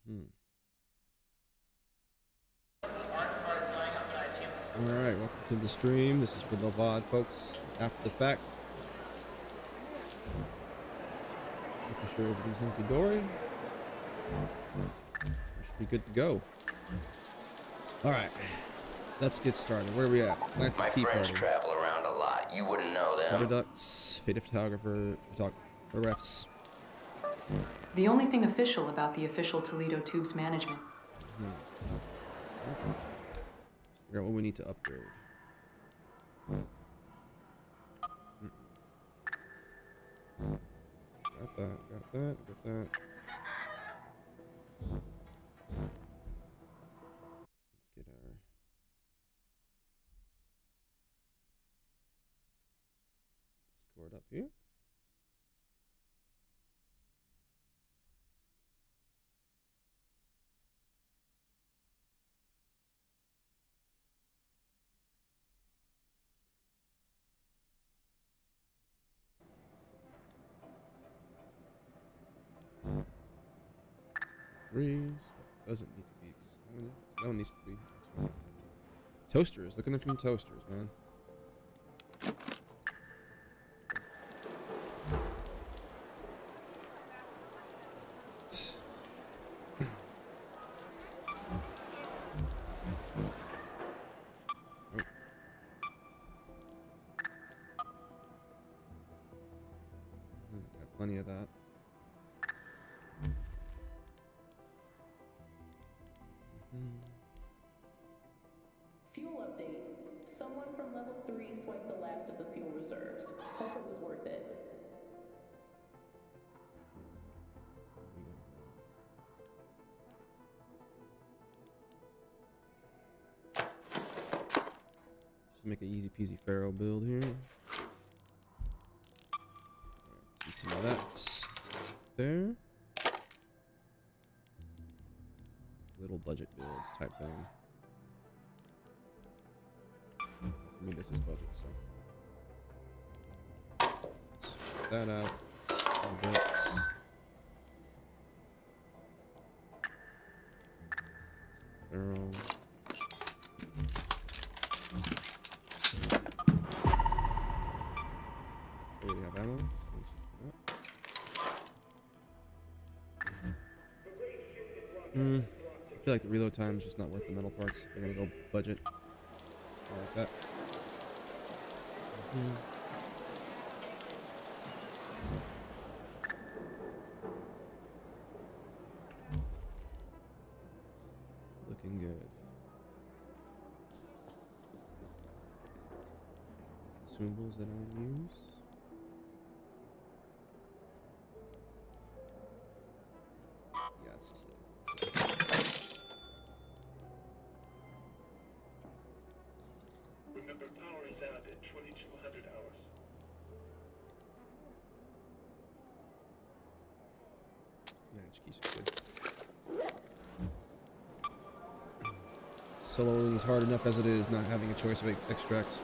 Alright, welcome to the stream. This is for the VOD folks after the fact. Making sure everything's hunky-dory. We should be good to go. Alright, let's get started. Where are we at? Lance's My Tea friends Party. travel around a lot. You wouldn't know them. Loadout, Fate of Photographers. The only thing official about the official Toledo Tubes management. Figure out what we need to upgrade. Got that. Let's get our... Discord up here. Threes. Doesn't need to be. No one needs to be. Toasters. Look at them from toasters, man. Got plenty of that. Fuel update. Someone from level 3 swiped the last of the fuel reserves. Hope it was worth it. Just make an easy peasy Pharaoh build here. Right, see some of that there. Little budget builds type thing. For me, this is budget, so let's put that out. Thorough. We already have ammo. I feel like the reload time is just not worth the metal parts. We're gonna go budget. I like that. Looking good. Consumables that I want to use. Yeah, it's just this. Remember, power is out at 2200 hours. Manage keys are good. Soloing is hard enough as it is, not having a choice of extracts.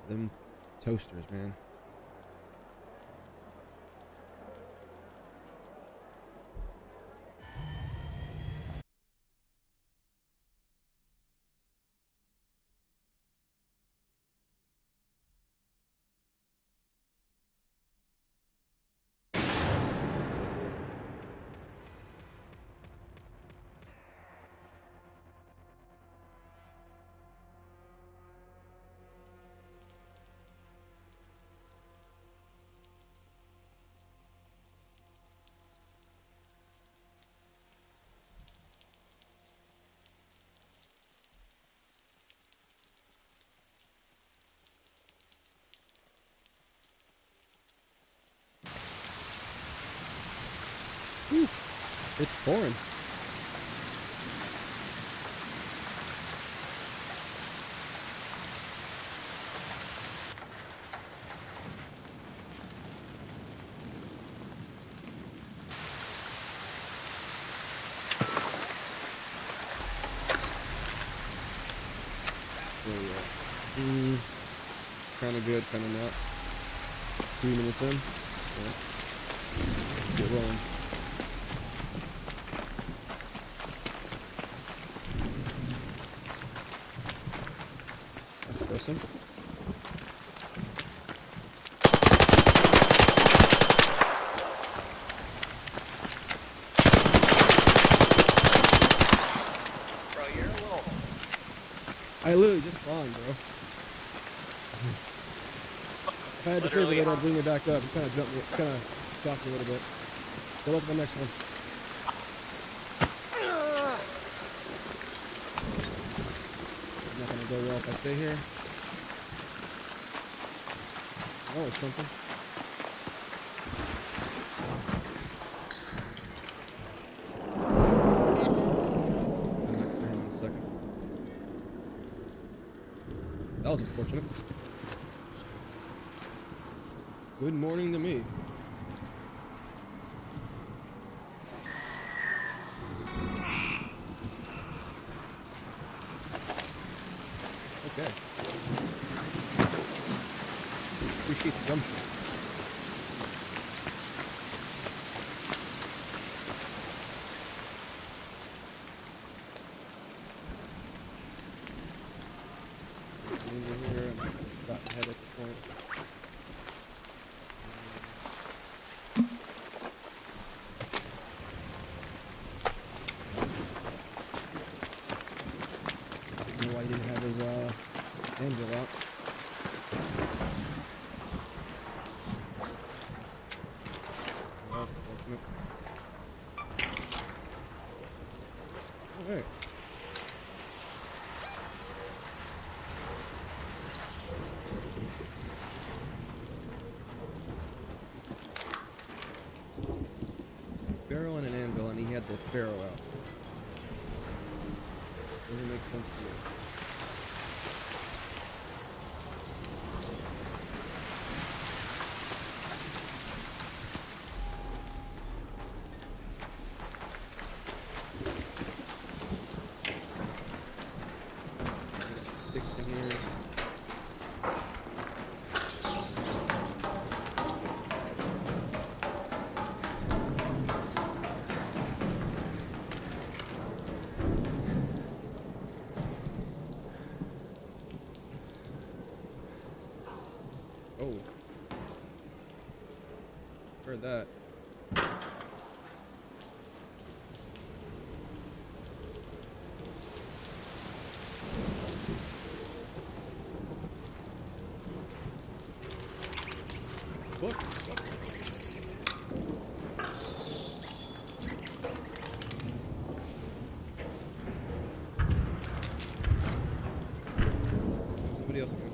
Them toasters, man. Whew. It's pouring. kind of good, kind of not. 3 minutes in. Yeah. Let's get rolling. That's a person. Bro, you're a little... I literally just spawned, bro. If I had to Literally, it, I'd bring it back up. It kind of jumped me, kind of shocked me a little bit. Go look at the next one. It's not gonna go well if I stay here. That was something. I'm back for him in a second. That was unfortunate. Good morning to me. Okay. Appreciate the jump shot. Over here, I'm about to head at the point. I don't know why he didn't have his anvil out. That was unfortunate. Alright. Barrel and an anvil, and he had the barrel out. Doesn't make sense to me. Sticks in here. Oh. Heard that. Book. Somebody else again.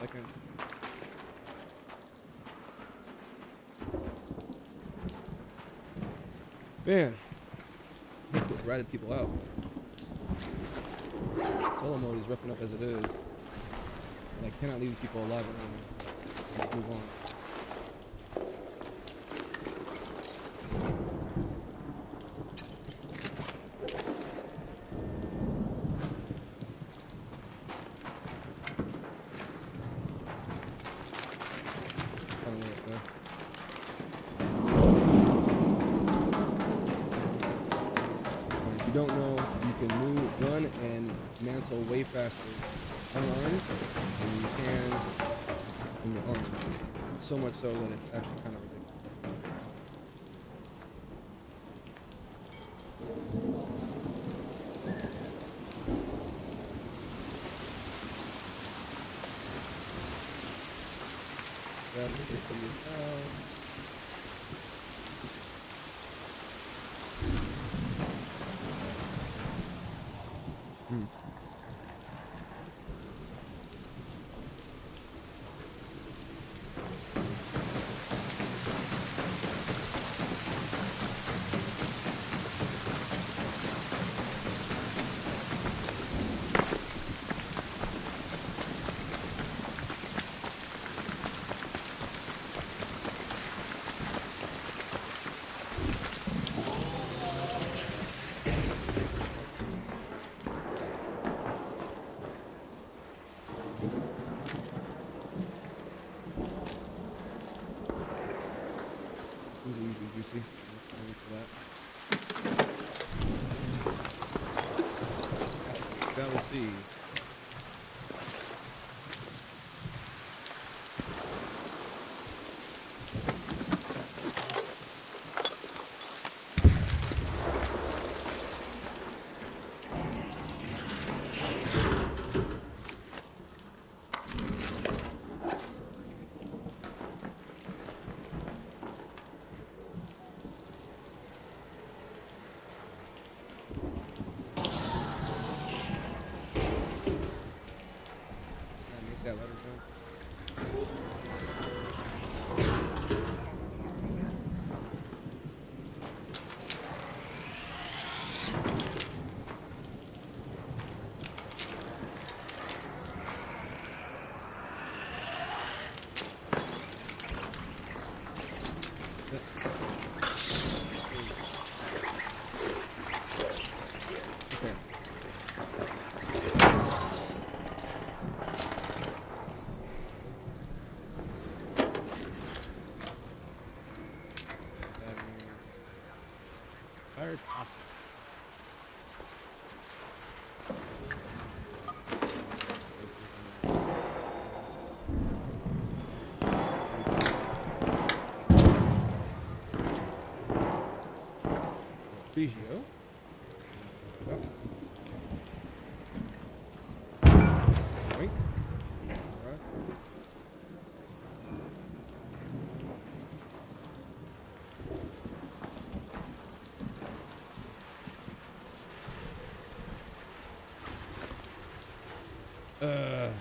Second. Man, I have to put ratted people out. Solo mode is rough enough as it is, and I cannot leave people alive anymore. Let's move on. If you don't know, you can move, run, and mantle way faster unarmed than you can when you're armed. So much so that it's actually kind of ridiculous. This one is out. These are usually juicy. Wait for that. That we'll see. Make that letter jump. Okay. Fired pasta. Grigio. Wink. Alright.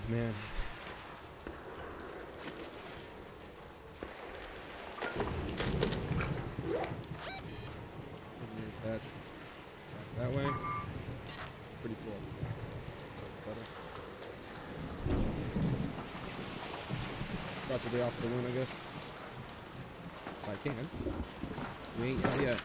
Man. Thatch. That way. Pretty cool. Settle. Start the day off the balloon, I guess. If I can. We ain't out yet.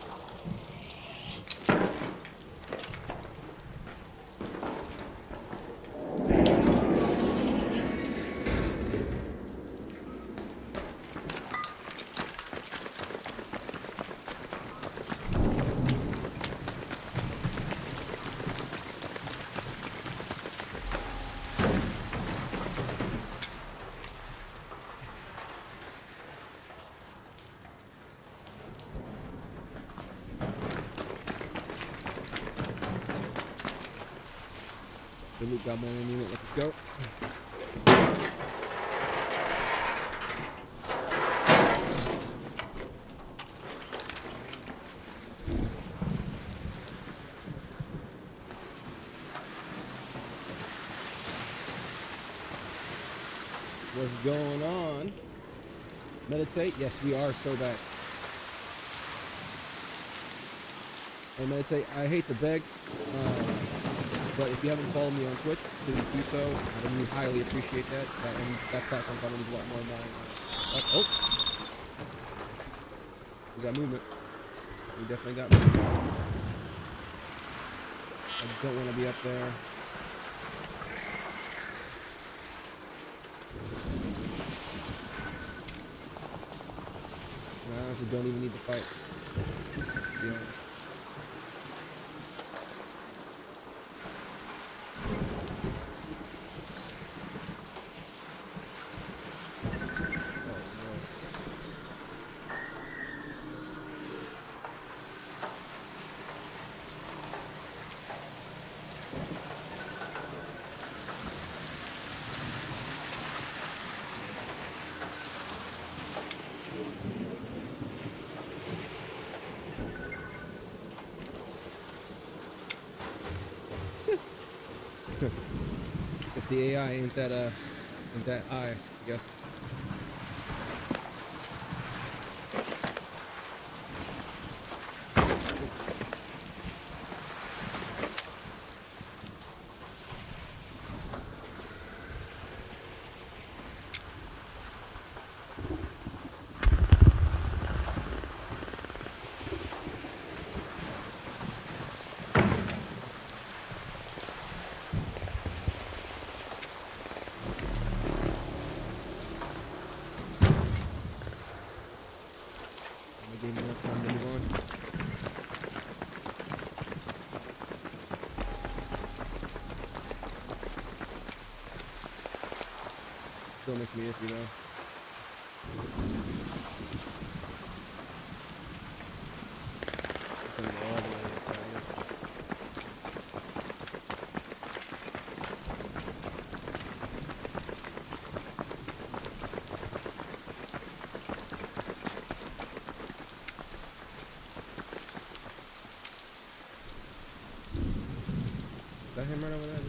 The loot goblin unit, let's go. What's going on? Meditate? Yes, we are so back. Hey, Meditate, I hate to beg, but if you haven't followed me on Twitch, please do so. I would highly appreciate that. That platform probably is a lot more than oh. We got movement. We definitely got movement. I don't want to be up there. I honestly don't even need to fight. Yeah. It's the AI, ain't that I guess. Gave me enough time to move on. Still makes me iffy though. It's gonna go all the way to the side. Is that him right over there?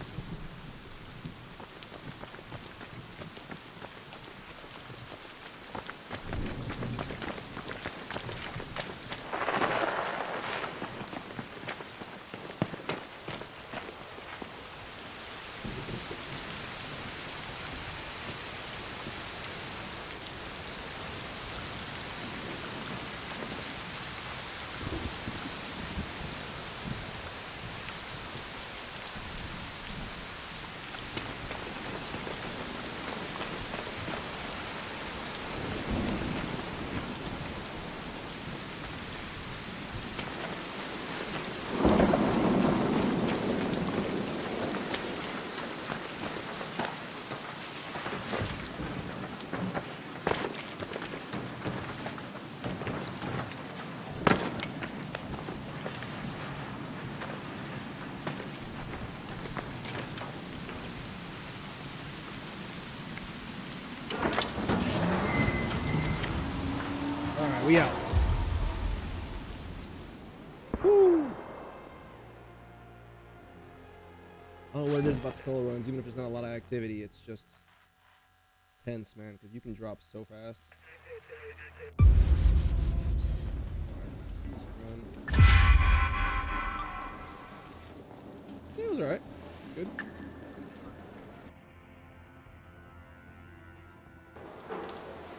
Alright, we out. Woo! I don't know what it is about the solo runs, even if there's not a lot of activity, it's just tense, man, because you can drop so fast. Yeah, it was alright. Good.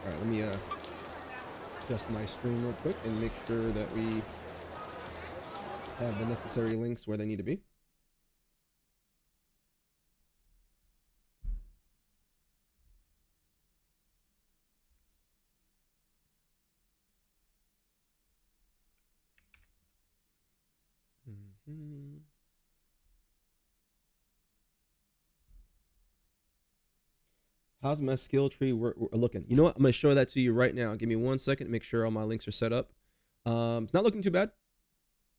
Alright, let me adjust my stream real quick and make sure that we have the necessary links where they need to be. How's my skill tree looking? You know what? I'm going to show that to you right now. Give me 1 second to make sure all my links are set up. It's not looking too bad.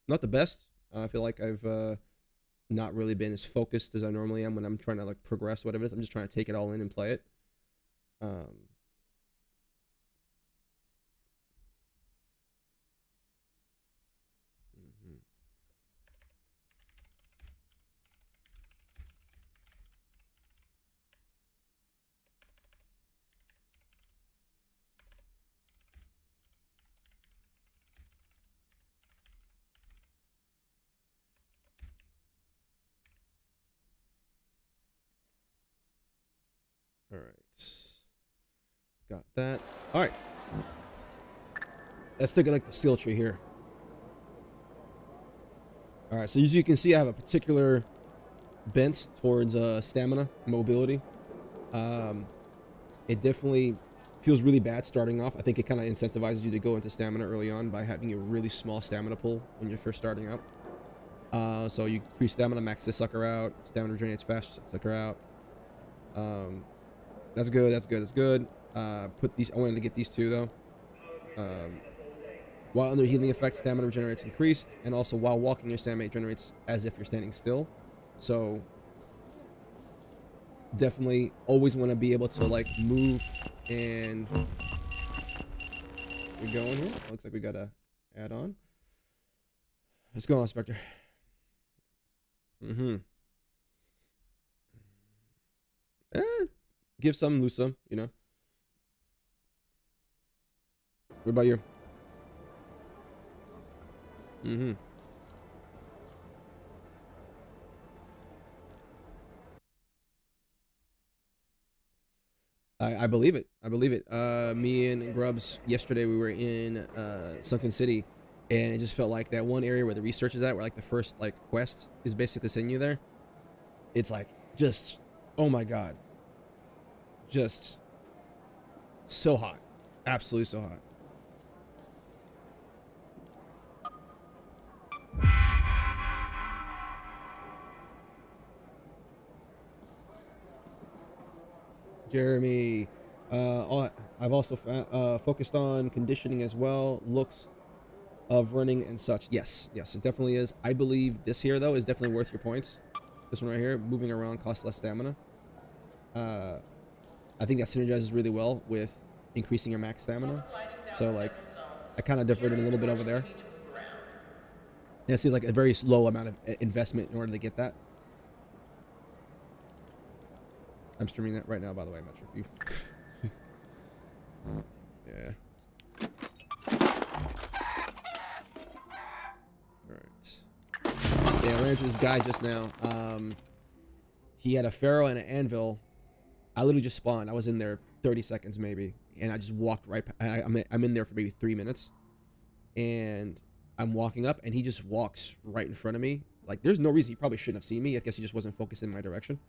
Not the best. I feel like I've not really been as focused as I normally am when I'm trying to like progress whatever it is. I'm just trying to take it all in and play it. All right. Got that. All right. Let's take a look at the skill tree here. All right. So as you can see, I have a particular bent towards stamina, mobility. It definitely feels really bad starting off. I think it kind of incentivizes you to go into stamina early on by having a really small stamina pool when you're first starting out. So you increase stamina, max this sucker out. Stamina regenerates fast, sucker out. That's good. That's good. That's good. Put these. I wanted to get these two though. While under healing effect, stamina regenerates increased, and also while walking, your stamina generates as if you're standing still. So definitely always want to be able to like move and we're going here. Looks like we got a add on. Let's go on, Spectre. Give some, lose some, you know. What about you? Mm-hmm. I believe it. I believe it. Me and Grubbs yesterday we were in Sunken City, and it just felt like that one area where the research is at, where like the first like quest is basically sending you there. It's like just, oh my god, just so hot, absolutely so hot. Jeremy, I've also focused on conditioning as well, looks of running and such. Yes, yes, it definitely is. I believe this here though is definitely worth your points. This one right here, moving around costs less stamina. I think that synergizes really well with increasing your max stamina. So like, I kind of diverted a little bit over there. And it seems like a very slow amount of investment in order to get that. I'm streaming that right now, by the way. I'm not sure if you. Yeah. Alright. Yeah, I ran into this guy just now. He had a pharaoh and an anvil. I literally just spawned. I was in there 30 seconds maybe. And I just walked right. I'm in there for maybe 3 minutes. And I'm walking up and he just walks right in front of me. Like, there's no reason he probably shouldn't have seen me. I guess he just wasn't focused in my direction.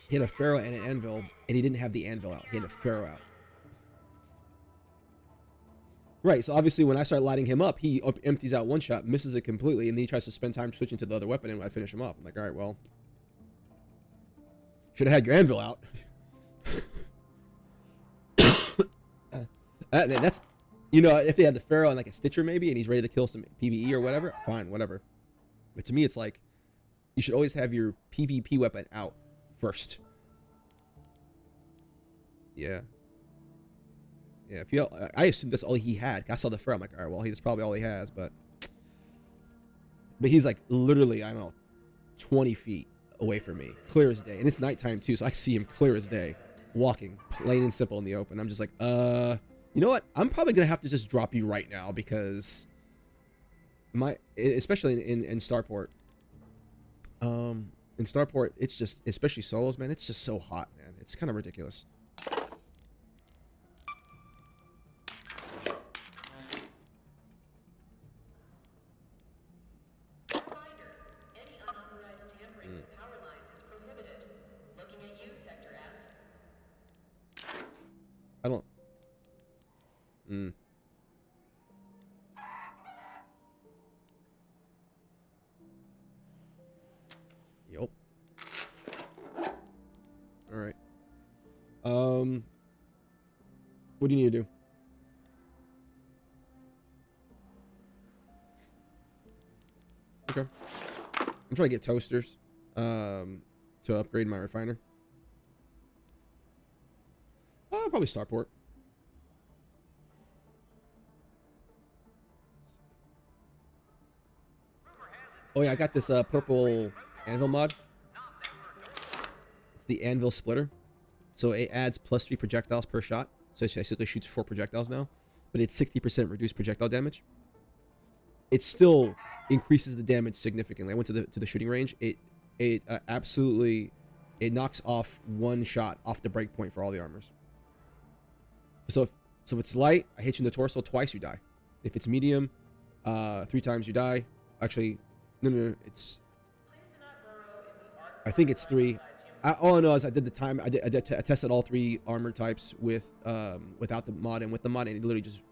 He had a pharaoh and an anvil, and he didn't have the anvil out. He had a pharaoh out. Right, so obviously when I start lighting him up, he empties out one shot, misses it completely, and then he tries to spend time switching to the other weapon, and I finish him off. I'm like, all right, well, should have had your anvil out. That's, you know, if they had the pharaoh and like a stitcher maybe, and he's ready to kill some PvE or whatever, fine, whatever. But to me, it's like, you should always have your PvP weapon out first. Yeah. Yeah, I assumed that's all he had. I saw the pharaoh. I'm like, all right, well, that's probably all he has, but he's like literally, I don't know, 20 feet away from me, clear as day, and it's nighttime too, so I see him clear as day, walking, plain and simple in the open. I'm just like, you know what? I'm probably gonna have to just drop you right now because especially in Starport, it's just, especially solos, man, it's just so hot, man. It's kind of ridiculous. I don't. Yup. All right. What do you need to do? Okay. I'm trying to get toasters, to upgrade my refiner. Probably Starport. Oh yeah, I got this purple anvil mod. It's the anvil splitter. So it adds +3 projectiles per shot. So it basically shoots 4 projectiles now. But it's 60% reduced projectile damage. It still increases the damage significantly. I went to the shooting range. It absolutely, it knocks off 1 shot off the breakpoint for all the armors. So if it's light, I hit you in the torso twice, you die. If it's medium, 3 times you die. Actually, no, it's, I think it's 3. All I know is I did the time. I tested all 3 armor types with without the mod and with the mod, and it literally just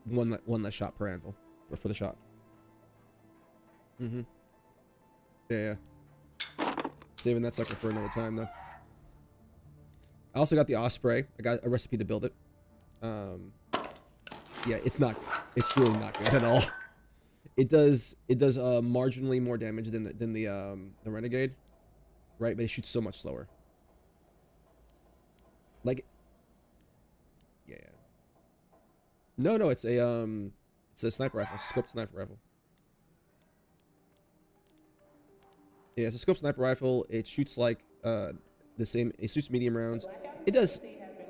one less shot per anvil for the shot. Yeah. Saving that sucker for another time though. I also got the Osprey. I got a recipe to build it. Yeah, it's not good. It's really not good at all. It does marginally more damage than the Renegade, right? But it shoots so much slower. Like, yeah. No, it's a sniper rifle, scoped sniper rifle. Yeah, it's a scoped sniper rifle. It shoots like the same. It shoots medium rounds. It does.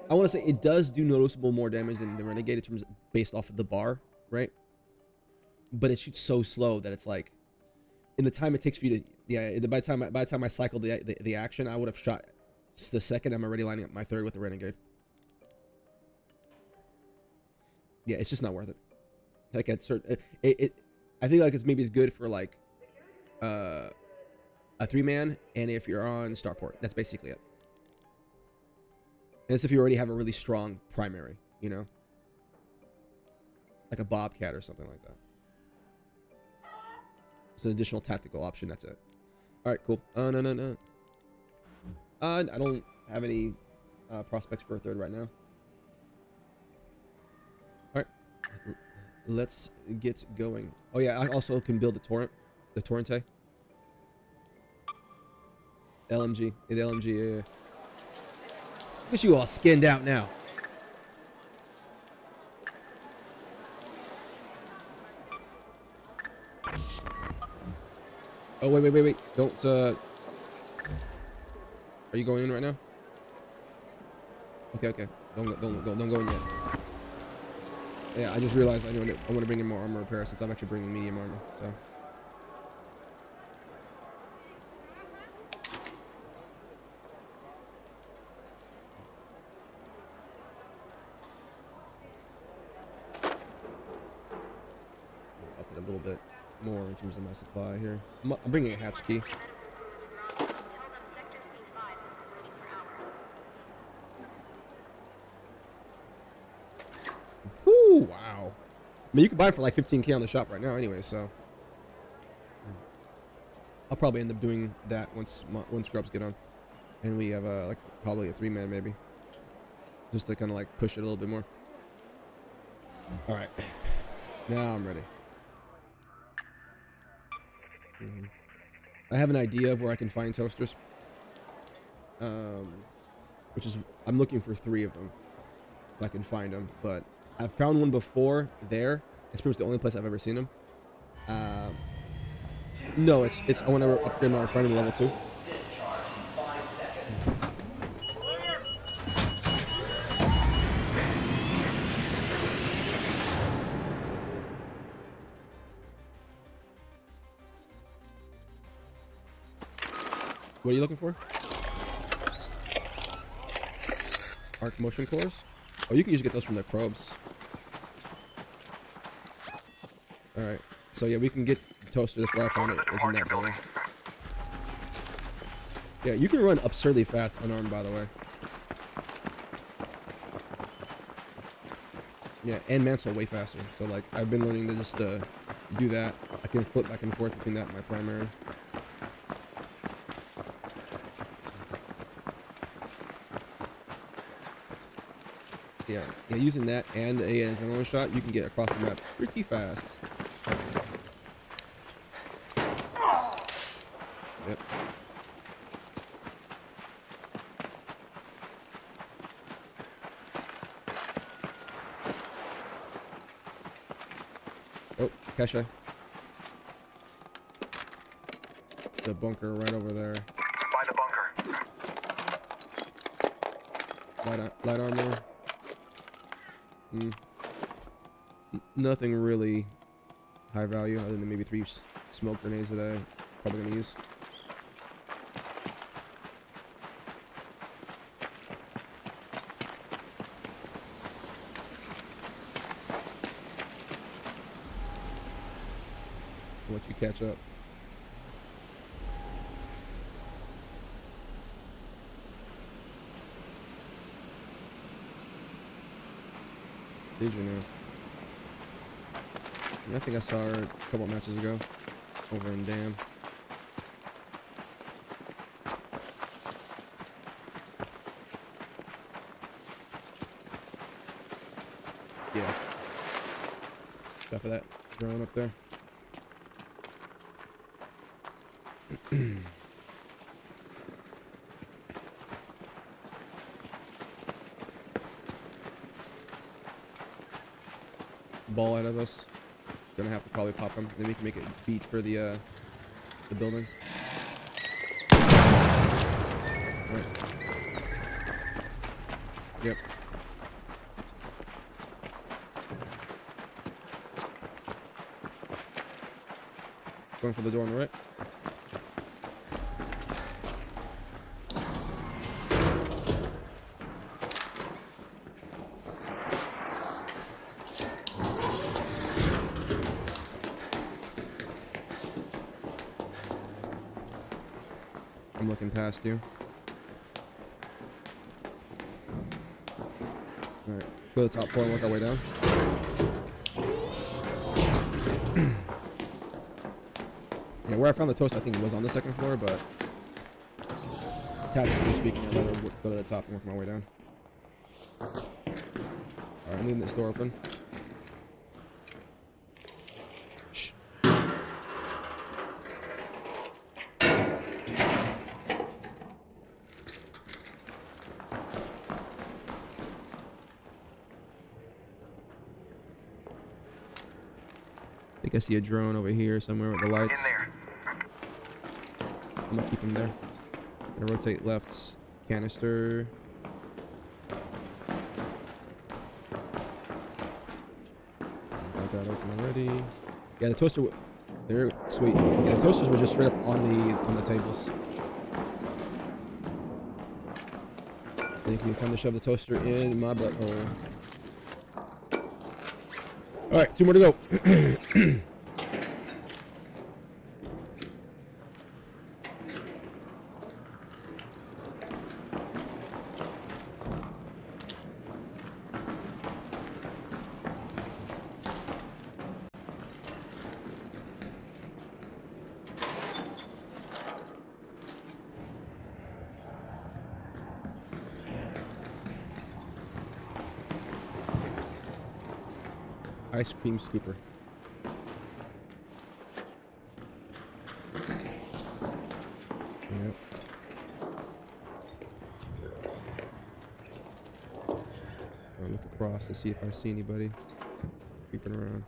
I want to say it does do noticeable more damage than the Renegade in terms based off of the bar, right? But it shoots so slow that it's like, in the time it takes for you to, yeah. By the time I cycled the action, I would have shot the second. I'm already lining up my third with the Renegade. Yeah, it's just not worth it. Like at certain, I think like it's good for like, a 3-man, and if you're on starport, that's basically it. And it's if you already have a really strong primary, you know, like a Bobcat or something like that. It's an additional tactical option. That's it. All right, cool. No. I don't have any prospects for a third right now. All right, let's get going. Oh yeah, I also can build the Torrente. LMG, the LMG. Yeah. Look at you all skinned out now. Oh wait! Don't. Are you going in right now? Okay. Don't go in yet. Yeah, I just realized I want to bring in more armor repair since I'm actually bringing medium armor. So. Up it a little bit more in terms of my supply here. I'm bringing a hatch key. Whoo! Wow. I mean, you can buy it for like 15K on the shop right now, anyway. So I'll probably end up doing that once scrubs get on, and we have like probably a 3-man maybe, just to kind of like push it a little bit more. All right, now I'm ready. I have an idea of where I can find toasters. Which is, I'm looking for 3 of them if I can find them, but I've found one before there. It's pretty much the only place I've ever seen them. No, it's I want to upgrade my refining level 2. What are you looking for? Arc motion cores? Oh, you can usually get those from their probes. Alright. So yeah, we can get the toaster. That's where I found it. It's in that building. Yeah, you can run absurdly fast unarmed, by the way. Yeah, and Mansell way faster. So like, I've been learning to just do that. I can flip back and forth between that and my primary. Yeah, using that and a adrenaline shot, you can get across the map pretty fast. Yep. Oh, Kesha. The bunker right over there. By the bunker. Light armor. Nothing really high value other than maybe 3 smoke grenades that I'm probably gonna use. I'll let you catch up. Did you know? I think I saw her a couple of matches ago over in Dam. Yeah. Stuff of that drone up there. Ball out of us. Gonna have to probably pop him. Then we can make it beat for the building. Right. Yep. Going for the door on the right. I'm looking past you. Alright, go to the top floor and work our way down. Yeah, where I found the toast, I think it was on the second floor, but tactically speaking, I'd rather go to the top and work my way down. Alright, I'm leaving this door open. Shh. I think I see a drone over here somewhere with the lights. In there. I'm gonna keep him there. Gonna rotate left. Canister. Got that open already. Yeah, the toaster. They're sweet. Yeah, the toasters were just straight up on the tables. Thank you. Time to shove the toaster in my butthole. All right, 2 more to go. Ice cream scooper. Yep. I'll look across to see if I see anybody creeping around.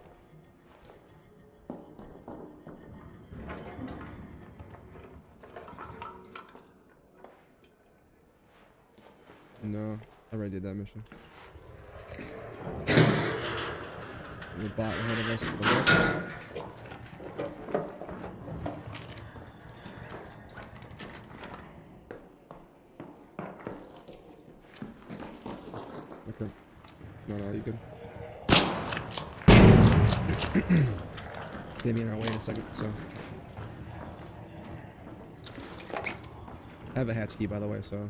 No, I already did that mission. The bot ahead of us to the left. Okay. No, you good. They'll be in our way in a second, so. I have a hatch key, by the way, so.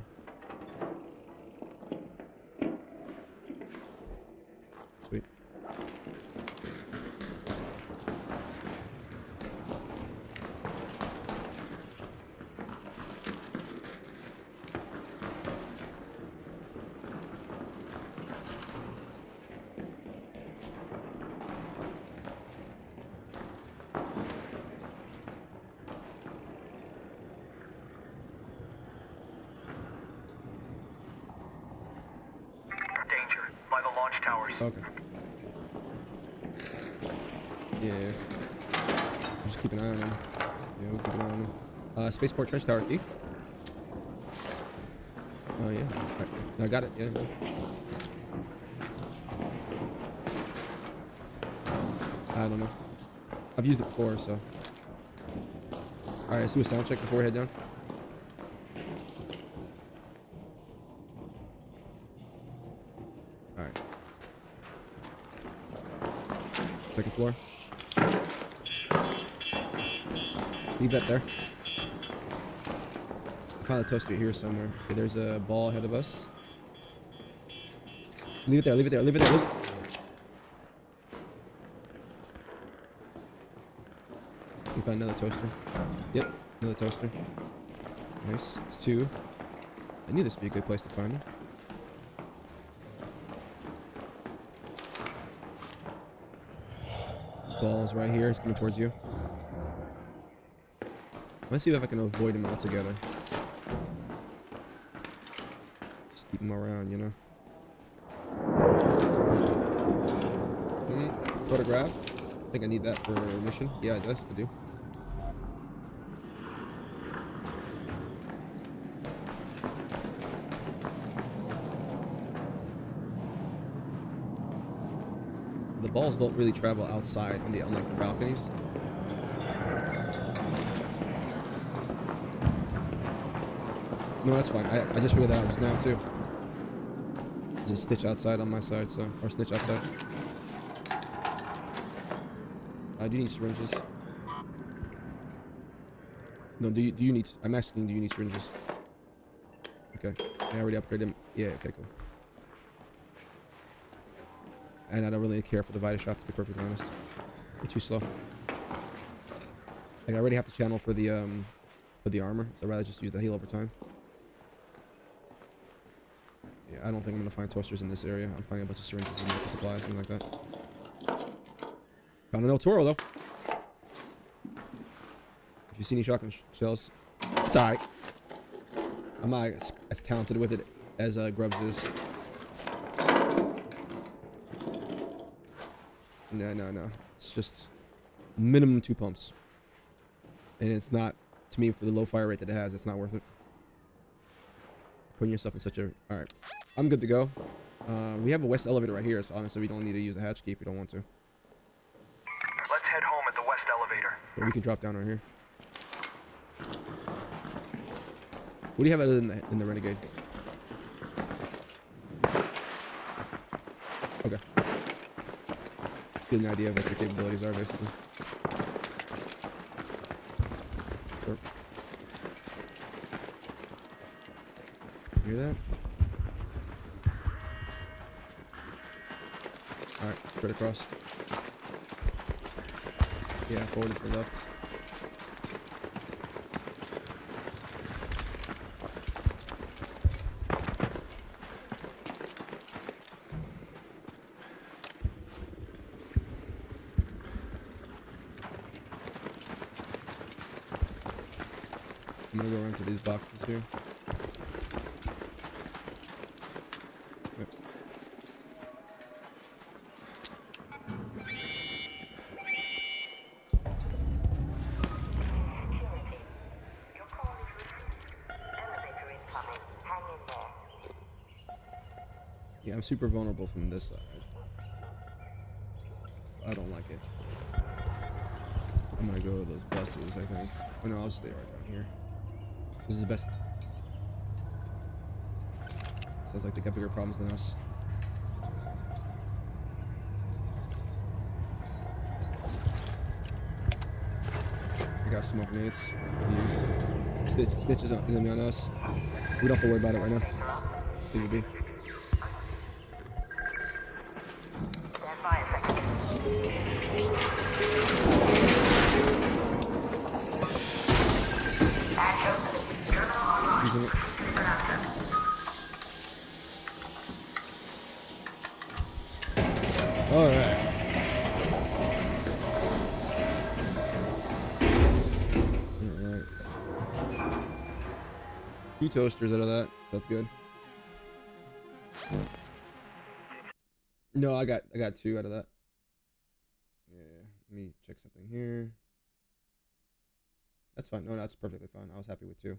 Sweet. Danger. By the launch towers. Okay. Yeah. Just keep an eye on him. Yeah, we'll keep an eye on him. Spaceport trench tower key. Oh yeah. Right. I got it. Yeah. I don't know. I've used it before, so. Alright, let's do a sound check before we head down. Alright. Second floor. Leave that there. I found a toaster here somewhere. Okay, there's a ball ahead of us. Leave it there, leave it there, leave it there. Leave it. We found another toaster. Yep, another toaster. Nice. It's 2. I knew this would be a good place to find them. Ball's right here. It's coming towards you. Let's see if I can avoid him altogether. Just keep him around, you know. Photograph. I think I need that for a mission. Yeah, it does. I do. balls don't really travel outside on the unlike the balconies. No, that's fine. I just figured that out just now too. There's a stitch outside on my side, so or snitch outside. I do need syringes. No, do you need? I'm asking, do you need syringes? Okay, I already upgraded them. Yeah, okay, cool. And I don't really care for the Vita shots, to be perfectly honest. They're too slow. Like, I already have to channel for the armor, so I'd rather just use the heal over time. Yeah, I don't think I'm gonna find toasters in this area. I'm finding a bunch of syringes and medical supplies, something like that. Found an El Toro though. If you see any shotgun shells, it's alright. I'm not as talented with it as Grubbs is. No. It's just minimum 2 pumps. And it's not, to me, for the low fire rate that it has, it's not worth it. Putting yourself in such a... Alright. I'm good to go. We have a west elevator right here, so honestly, we don't need to use the hatch key if we don't want to. Let's head home at the west elevator. But we can drop down right here. What do you have other than in the Renegade? Okay. Get an idea of what your capabilities are, basically. Sure. Hear that? Alright, straight across. Yeah, forward to the left. I'm gonna go around to these boxes here. Yep. Yeah, I'm super vulnerable from this side. I don't like it. I'm gonna go with those buses, I think. Oh no, I'll just stay right down here. This is the best. Sounds like they got bigger problems than us. I got smoke grenades to use. Snitch is gonna be on us. We don't have to worry about it right now. Leave it be. Using it. All right. All right. 2 toasters out of that. That's good. No, I got 2 out of that. Yeah. Let me check something here. That's fine. No, that's perfectly fine. I was happy with 2.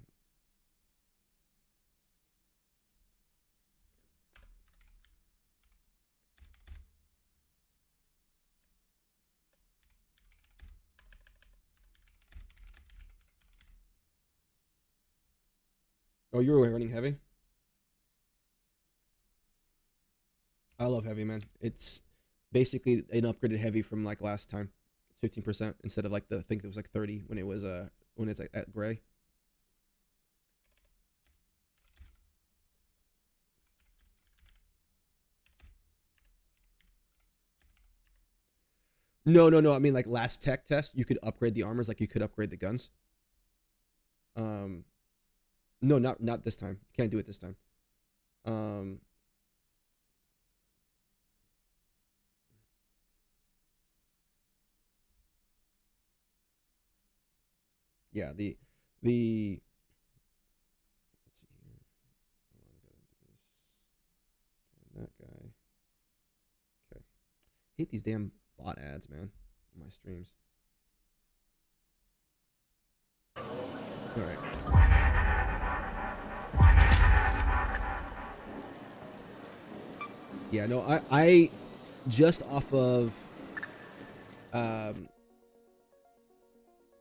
Oh, you were running heavy? I love heavy, man. It's basically an upgraded heavy from like last time. It's 15% instead of like I think it was like 30 when it was when it's like at gray. No. I mean like last tech test, you could upgrade the armors like you could upgrade the guns. No, not this time. You can't do it this time. Yeah, the let's see here. Hold on, I gotta do this. And that guy. Okay. Hate these damn bot ads, man, on my streams. All right. Yeah, no, I just off of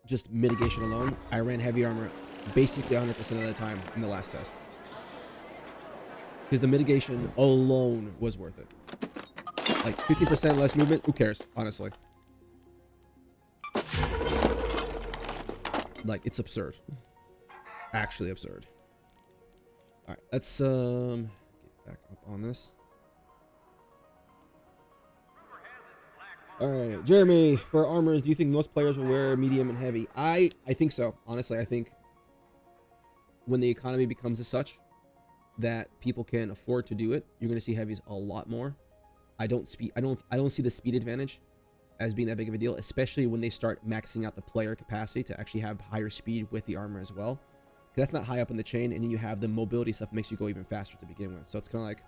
just mitigation alone, I ran heavy armor basically 100% of the time in the last test. Because the mitigation alone was worth it. Like 50% less movement, who cares, honestly? Like, it's absurd. Actually absurd. Alright, let's get back up on this. Alright, Jeremy, for armors, do you think most players will wear medium and heavy? I think so. Honestly, I think when the economy becomes as such that people can afford to do it, you're gonna see heavies a lot more. I don't see the speed advantage as being that big of a deal, especially when they start maxing out the player capacity to actually have higher speed with the armor as well. Because that's not high up in the chain, and then you have the mobility stuff makes you go even faster to begin with. So it's kind of like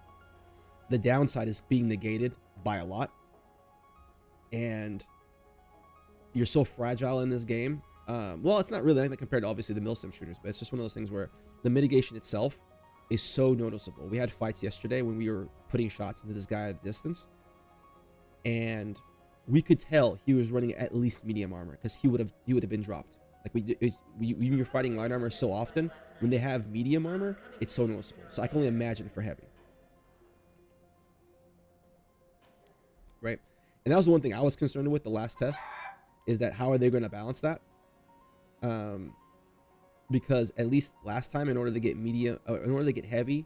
the downside is being negated by a lot. And you're so fragile in this game. Well, it's not really anything compared to obviously the milsim shooters, but it's just one of those things where the mitigation itself is so noticeable. We had fights yesterday when we were putting shots into this guy at a distance, and we could tell he was running at least medium armor because he would have been dropped. Like we were fighting light armor so often, when they have medium armor, it's so noticeable. So I can only imagine for heavy. Right? And that was the one thing I was concerned with the last test, is that how are they going to balance that? Because at least last time, in order to get medium, in order to get heavy,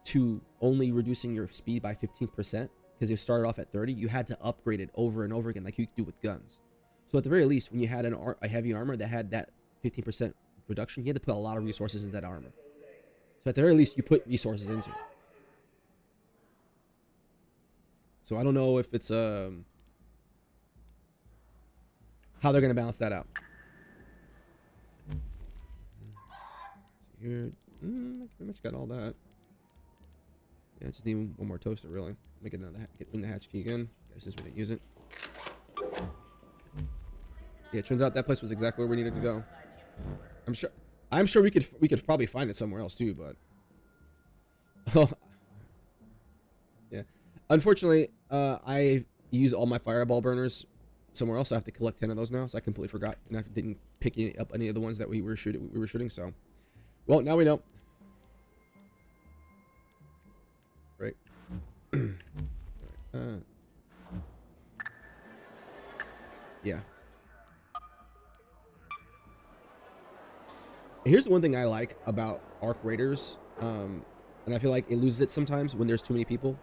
to only reducing your speed by 15%, because they started off at 30, you had to upgrade it over and over again, like you could do with guns. So at the very least, when you had a heavy armor that had that 15% reduction, you had to put a lot of resources into that armor. So at the very least, you put resources into it. So I don't know if it's how they're going to balance that out. Let's see here. I pretty much got all that. Yeah, I just need one more toaster, really. Let me get another bring the hatch key again, since we didn't use it. Yeah, it turns out that place was exactly where we needed to go. I'm sure we could probably find it somewhere else too, but yeah. Unfortunately, I use all my fireball burners somewhere else. So I have to collect 10 of those now, so I completely forgot and I didn't pick up any of the ones that we were shooting. So, well, now we know. Right. Yeah. Here's the one thing I like about Arc Raiders, and I feel like it loses it sometimes when there's too many people,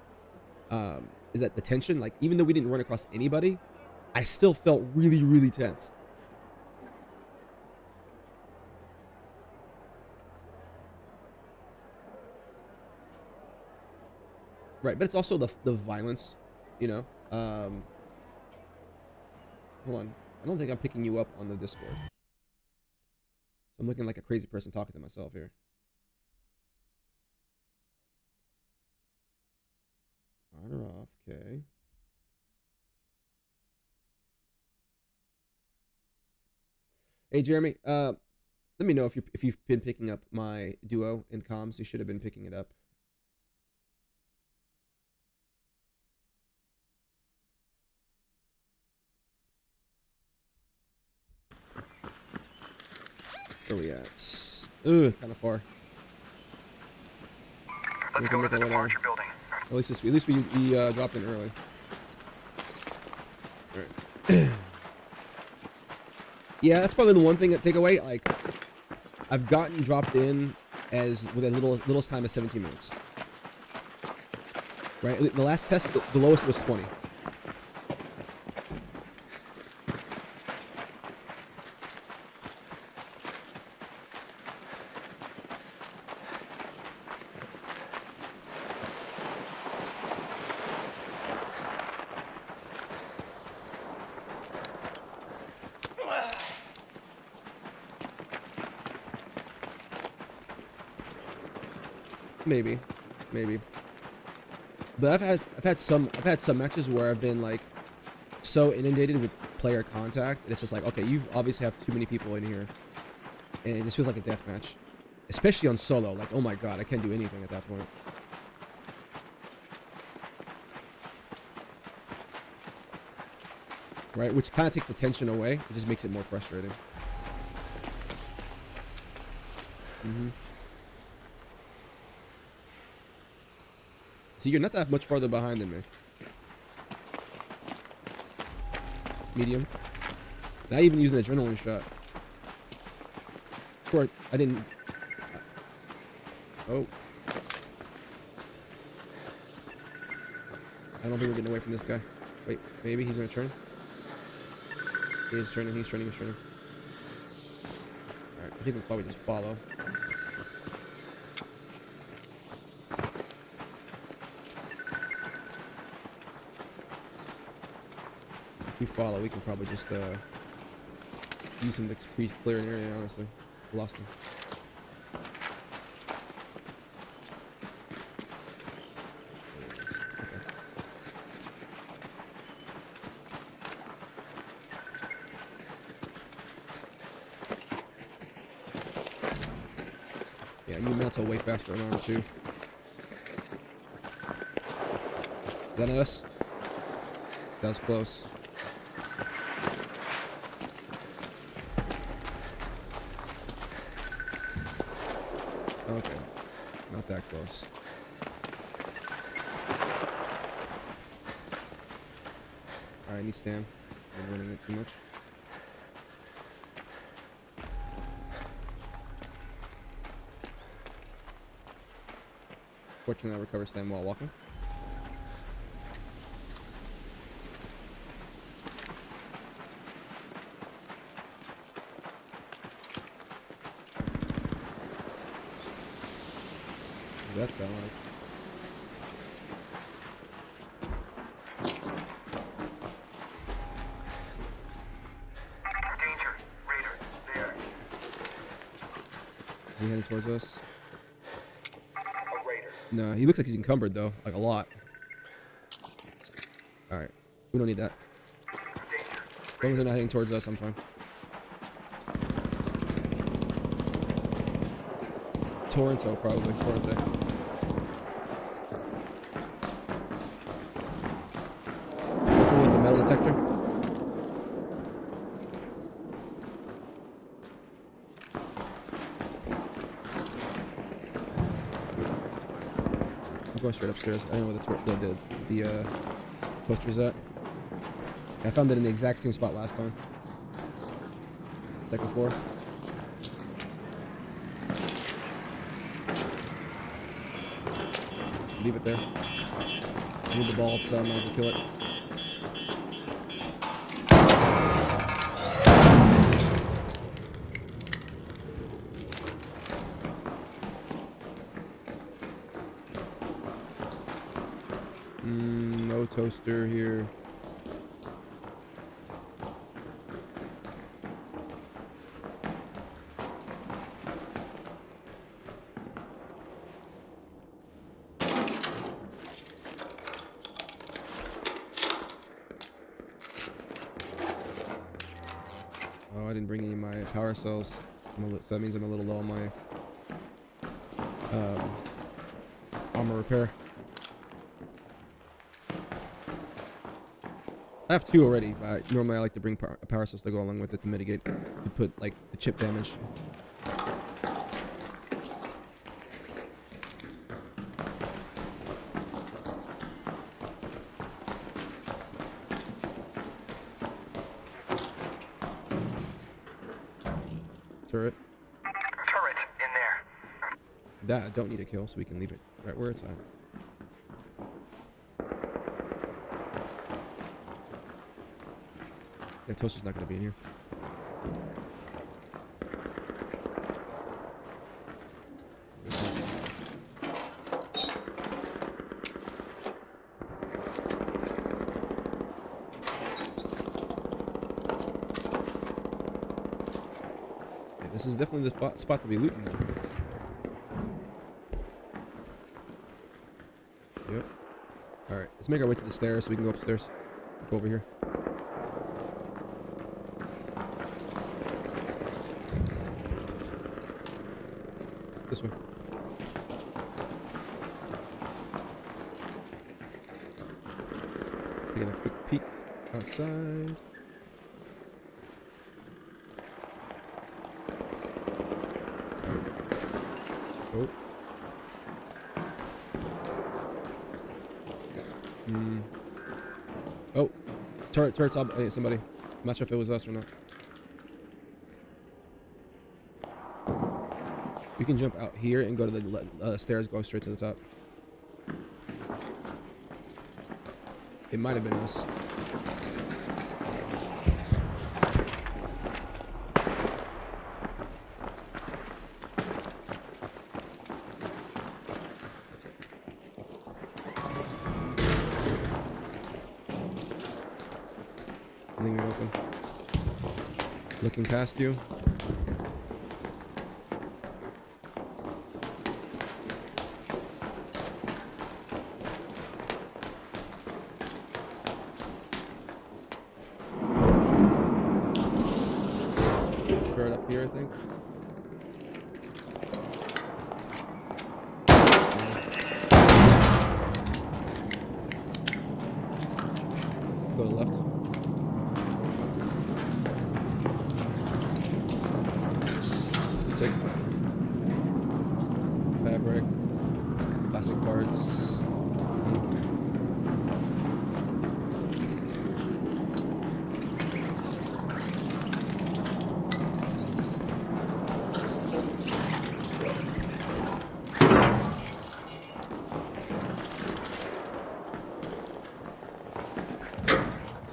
is that the tension, like, even though we didn't run across anybody, I still felt really, really tense. Right, but it's also the violence, you know? Hold on. I don't think I'm picking you up on the Discord. I'm looking like a crazy person talking to myself here. On or off, okay. Hey Jeremy, let me know if you've been picking up my duo in comms. You should have been picking it up. Where we at? Ooh, kind of far. Let's go to the departure building. At least we dropped in early. All right. Yeah, that's probably the one thing that take away. Like, I've gotten dropped in as with a littlest time of 17 minutes. Right. The last test, the lowest was 20. Maybe. But I've had some matches where I've been like so inundated with player contact. It's just like, okay, you obviously have too many people in here, and it just feels like a death match, especially on solo. Like, oh my god, I can't do anything at that point. right? Which kind of takes the tension away. It just makes it more frustrating. See, you're not that much farther behind than me. Medium. Not even using an adrenaline shot. Of course, I didn't. Oh. I don't think we're getting away from this guy. Wait, maybe he's gonna turn. He is turning, he's turning, he's turning. Alright, I think we'll probably just follow. If we follow, we can probably just use him to clear an area, honestly. Lost him. Yeah, you melt way faster on armor too. Is that us? That was close. Okay, not that close. Alright, I need stam. I'm running it too much. Fortunately, I recover stam while walking. What does that sound like? Danger. Raider. There. Is he heading towards us? A raider. No, he looks like he's encumbered though, like a lot. Alright, we don't need that. Danger. As long as they're not heading towards us, I'm fine. Toronto, probably. Toronto. Careful with the metal detector. I'm going straight upstairs. I don't know where the poster's at. I found it in the exact same spot last time. Second floor. Leave it there. Need the ball, so I might as well kill it. No toaster here. Oh, I didn't bring any of my power cells. So that means I'm a little low on my armor repair. I have 2 already, but normally I like to bring power cells to go along with it to mitigate, to put like the chip damage. Turret. Turret in there. That I don't need a kill, so we can leave it right where it's at. Yeah, toaster's not gonna be in here. Yeah, this is definitely the spot to be looting though. Yep. Alright, let's make our way to the stairs so we can go upstairs. Go over here. This way. Taking a quick peek outside. Oh. Oh. Turret's up. Hey, somebody. I'm not sure if it was us or not. We can jump out here and go to the stairs, go straight to the top. It might have been us. I think you're open. Looking past you. Bird up here, I think. Let's go to the left. Take fabric, plastic parts.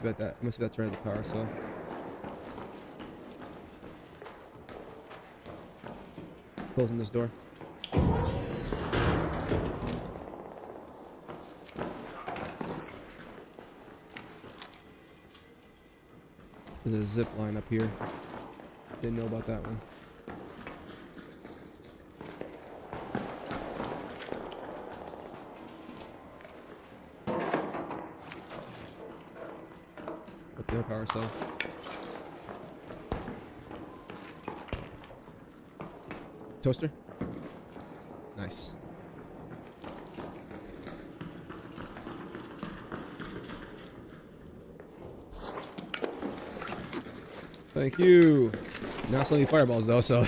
Bet that. I'm gonna see that turn as a power cell. Closing this door. There's a zip line up here. Didn't know about that one. No power cell. Toaster? Nice. Thank you. Now it's only fireballs though, so.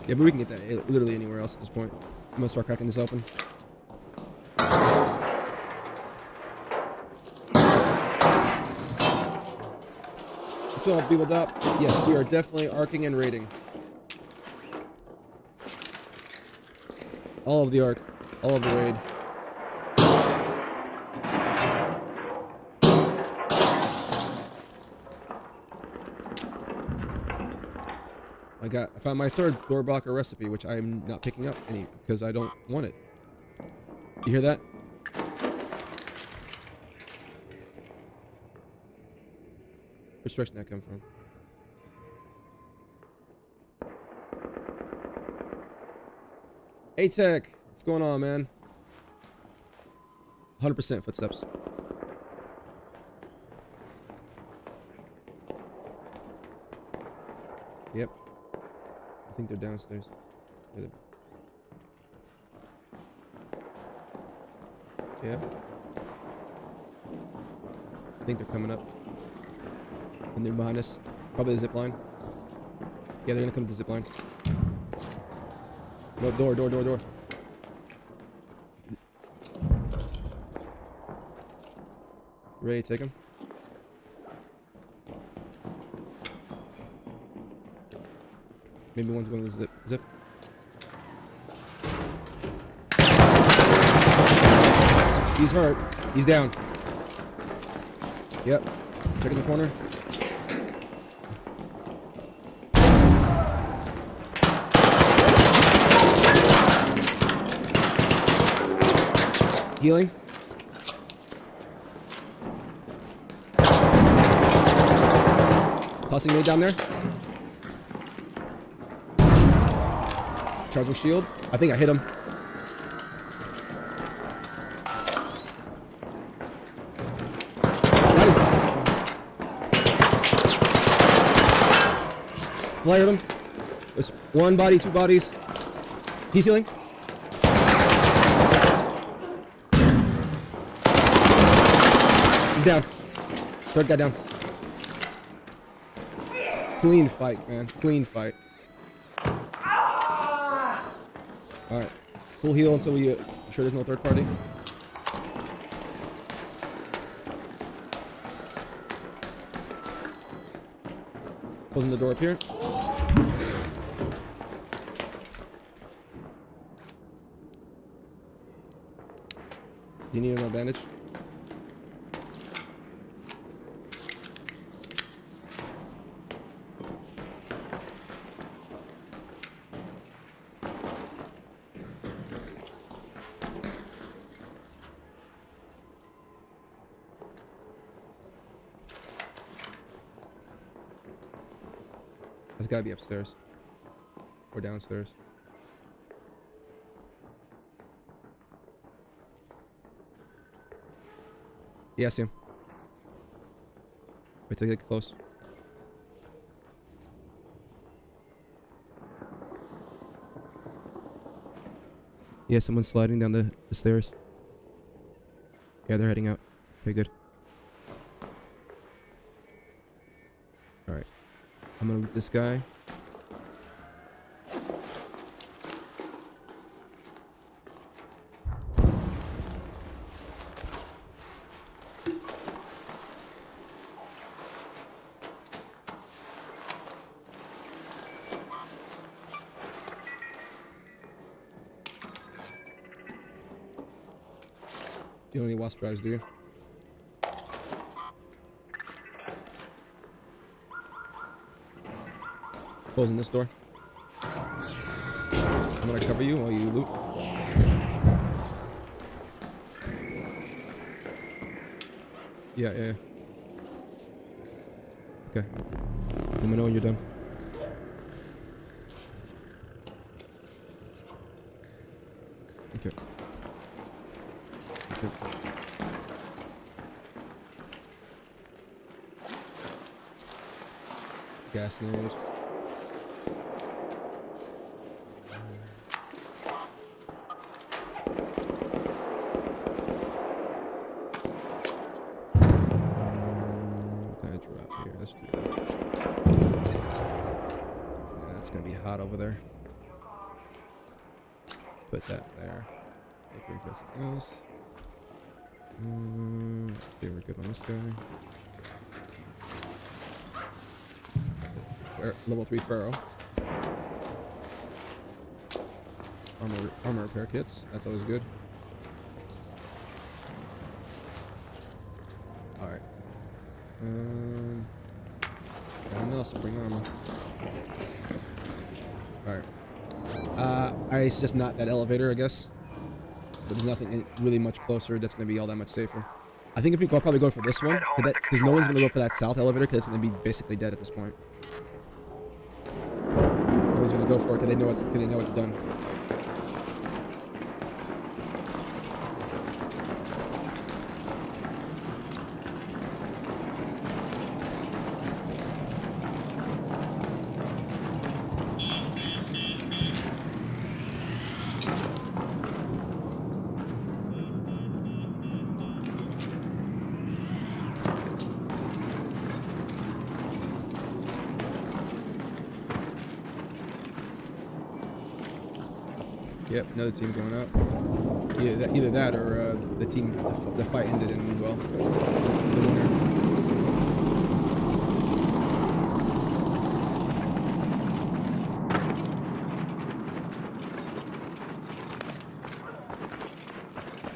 Yeah, but we can get that literally anywhere else at this point. I'm gonna start cracking this open. So, people dot. Yes, we are definitely arcing and raiding. All of the arc, all of the raid. I found my third door blocker recipe, which I'm not picking up any because I don't want it. You hear that? Which direction did that come from? A-Tech, what's going on, man? 100% footsteps. Yep. I think they're downstairs. Yeah. I think they're coming up. And they're behind us. Probably the zip line. Yeah, they're gonna come to the zip line. No, door. Ready to take him? Maybe one's going to the zip. He's hurt. He's down. Yep. Checking the corner. Healing. Tossing nade down there. Charging shield. I think I hit him. Flared him. It's one body, two bodies. He's healing. He's down. Third guy down. Clean fight, man. Clean fight. Alright. Full heal until we sure there's no third party. Closing the door up here. Do you need another bandage? It's gotta be upstairs. Or downstairs. Yeah, I see him. Wait till you get close. Yeah, someone's sliding down the stairs. Yeah, they're heading out. Okay, good. Alright. I'm gonna loot this guy. You don't need wasp drives, do you? Closing this door. I'm gonna cover you while you loot. Yeah. Okay. Let me know when you're done. Okay. Gas nade. Can I drop here? Let's do that. Yeah, it's gonna be hot over there. Put that there. Make room for something else. Okay, we're good on this guy. Level 3 Pharaoh. Armor repair kits. That's always good. Alright. Anything else? Bring armor. Alright. I suggest not that elevator, I guess. But there's nothing really much closer that's going to be all that much safer. I think if we go, I'll probably go for this one. Because no one's going to go for that south elevator because it's going to be basically dead at this point. No one's going to go for it because they know it's done. Yep, another team going up. Yeah, either that or the team, the fight ended in, well, the winner.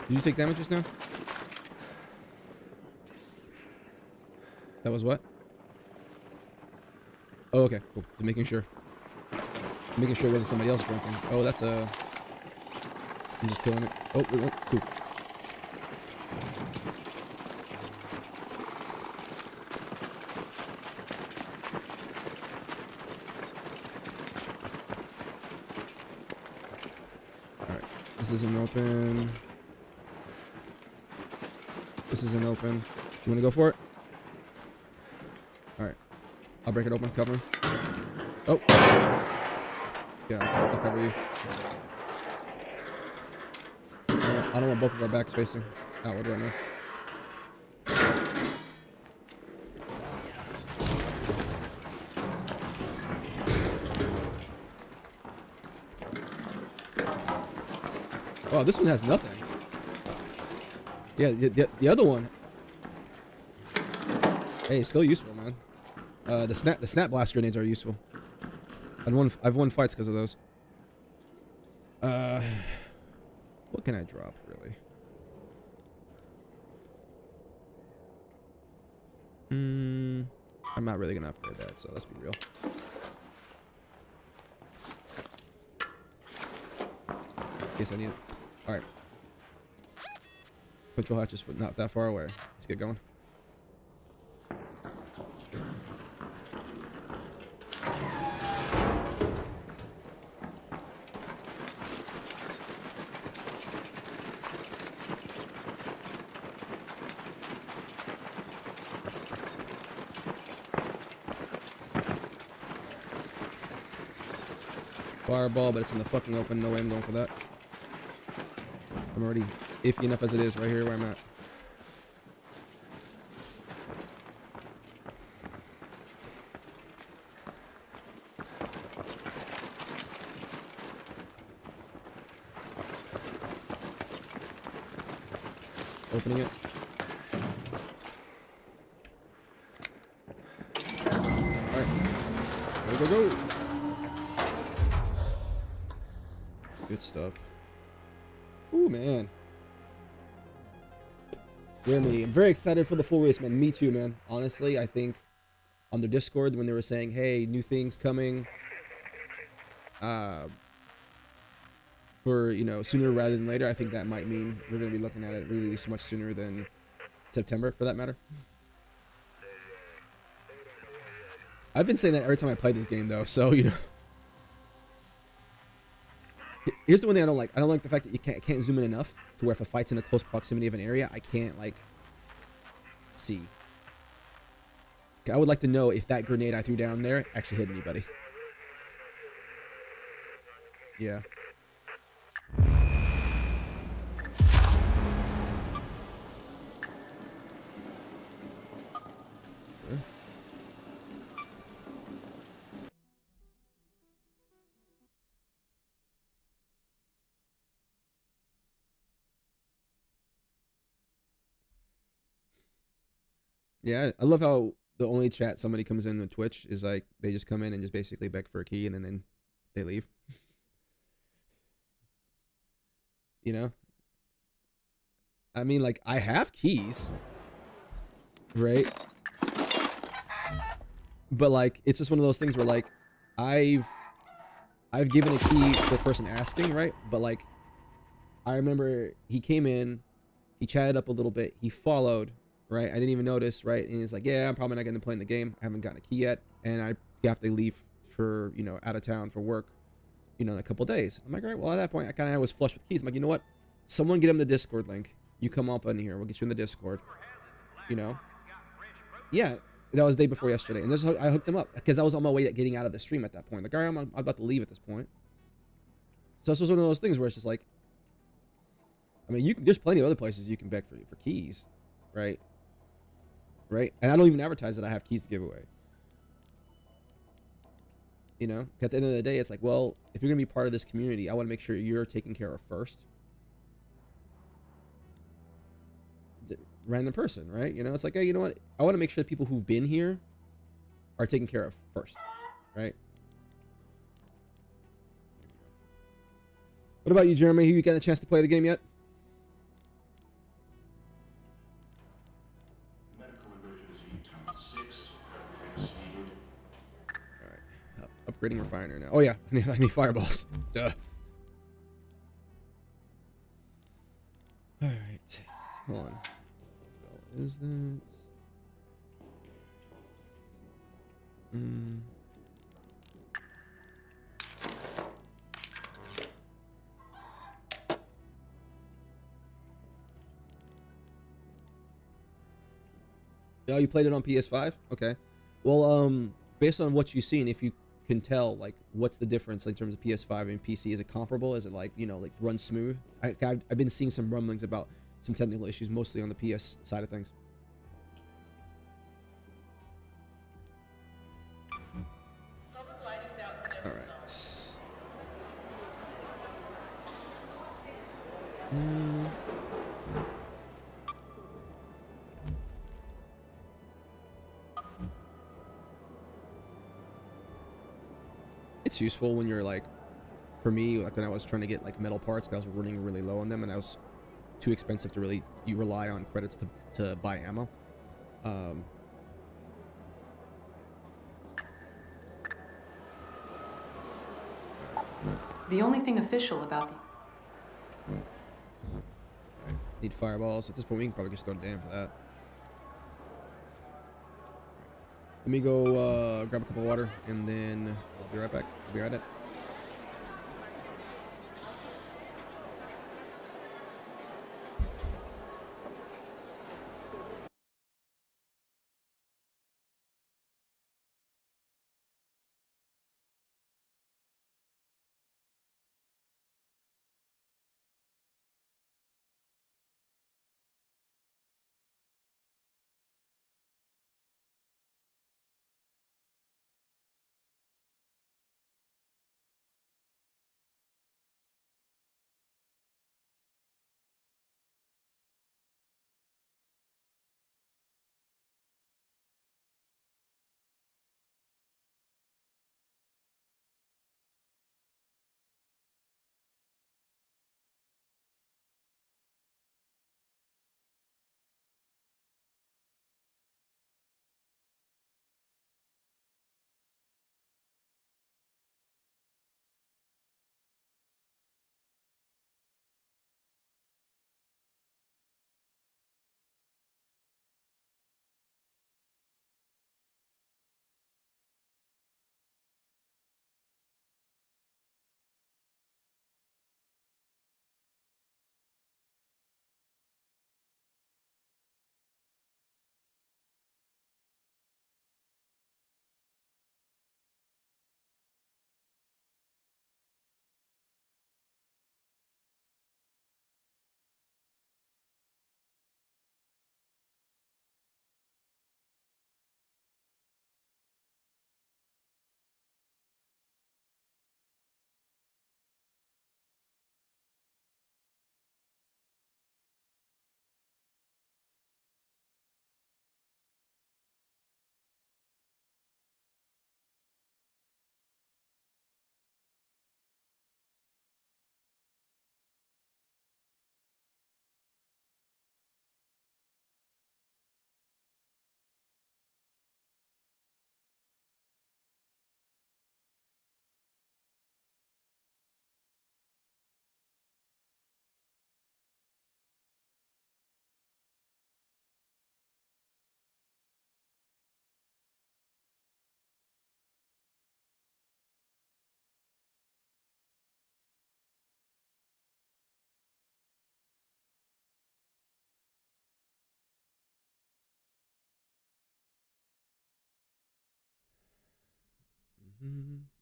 Did you take damage just now? That was what? Oh, okay, cool. Just making sure. Making sure it wasn't somebody else grunting. Oh, that's a... I'm just killing it. Oh, cool. Alright. This isn't open. This isn't open. You wanna go for it? Alright. I'll break it open. Cover him. Oh! Yeah, I'll cover you. I don't want both of our backs facing outward right now. Oh, this one has nothing. Yeah, the other one. Hey, it's still useful, man. The snap blast grenades are useful. I've won fights because of those. What can I drop really? I'm not really gonna upgrade that, so let's be real. In case I need it. All right. Control hatch is not that far away. Let's get going. Fireball, but it's in the fucking open. No way I'm going for that. I'm already iffy enough as it is right here where I'm at. Opening it. Alright. Go. Good stuff. Ooh, man. Jeremy, I'm very excited for the full race, man. Me too, man. Honestly, I think on the Discord when they were saying, hey, new things coming, for, you know, sooner rather than later, I think that might mean we're going to be looking at it released much sooner than September, for that matter. I've been saying that every time I play this game, though, so, you know. Here's the one thing I don't like. I don't like the fact that you can't zoom in enough to where if a fight's in a close proximity of an area, I can't, like, see. I would like to know if that grenade I threw down there actually hit anybody. Yeah. Sure. Yeah, I love how the only chat somebody comes in with Twitch is like they just come in and just basically beg for a key and then they leave. You know? I mean, like, I have keys, right? But like it's just one of those things where like I've given a key to the person asking, right? But like I remember he came in, he chatted up a little bit, he followed, right? I didn't even notice, right? And he's like, yeah, I'm probably not gonna play in the game. I haven't gotten a key yet, and I have to leave for, you know, out of town for work, you know, in a couple days. I'm like, all right, well, at that point I kind of was flush with keys. I'm like, you know what, someone get him the Discord link, you come up in here, we'll get you in the Discord, you know. Yeah, that was the day before yesterday, and this is how I hooked him up because I was on my way to getting out of the stream at that point. Like, all right, I'm about to leave at this point. So this was one of those things where it's just like, I mean, there's plenty of other places you can beg for keys, right? Right? And I don't even advertise that I have keys to give away. You know, at the end of the day, it's like, well, if you're gonna be part of this community, I want to make sure you're taken care of first. Random person, right? You know, it's like, hey, you know what? I want to make sure that people who've been here are taken care of first, right? What about you, Jeremy? Have you got a chance to play the game yet? All right, upgrading refiner now. Oh yeah, I need fireballs. Duh. All right, hold on. What is that? Oh, you played it on PS5? Okay. Well, based on what you've seen, if you can tell, like, what's the difference in terms of PS5 and PC? Is it comparable? Is it like, you know, like run smooth? I've been seeing some rumblings about some technical issues, mostly on the PS side of things. All right. It's useful when you're like, for me, like when I was trying to get like metal parts, 'cause I was running really low on them, and I was too expensive to really rely on credits to buy ammo. The only thing official about the Need fireballs. At this point, we can probably just go to dam for that. Let me go grab a cup of water, and then I'll be right back. I'll be right at it.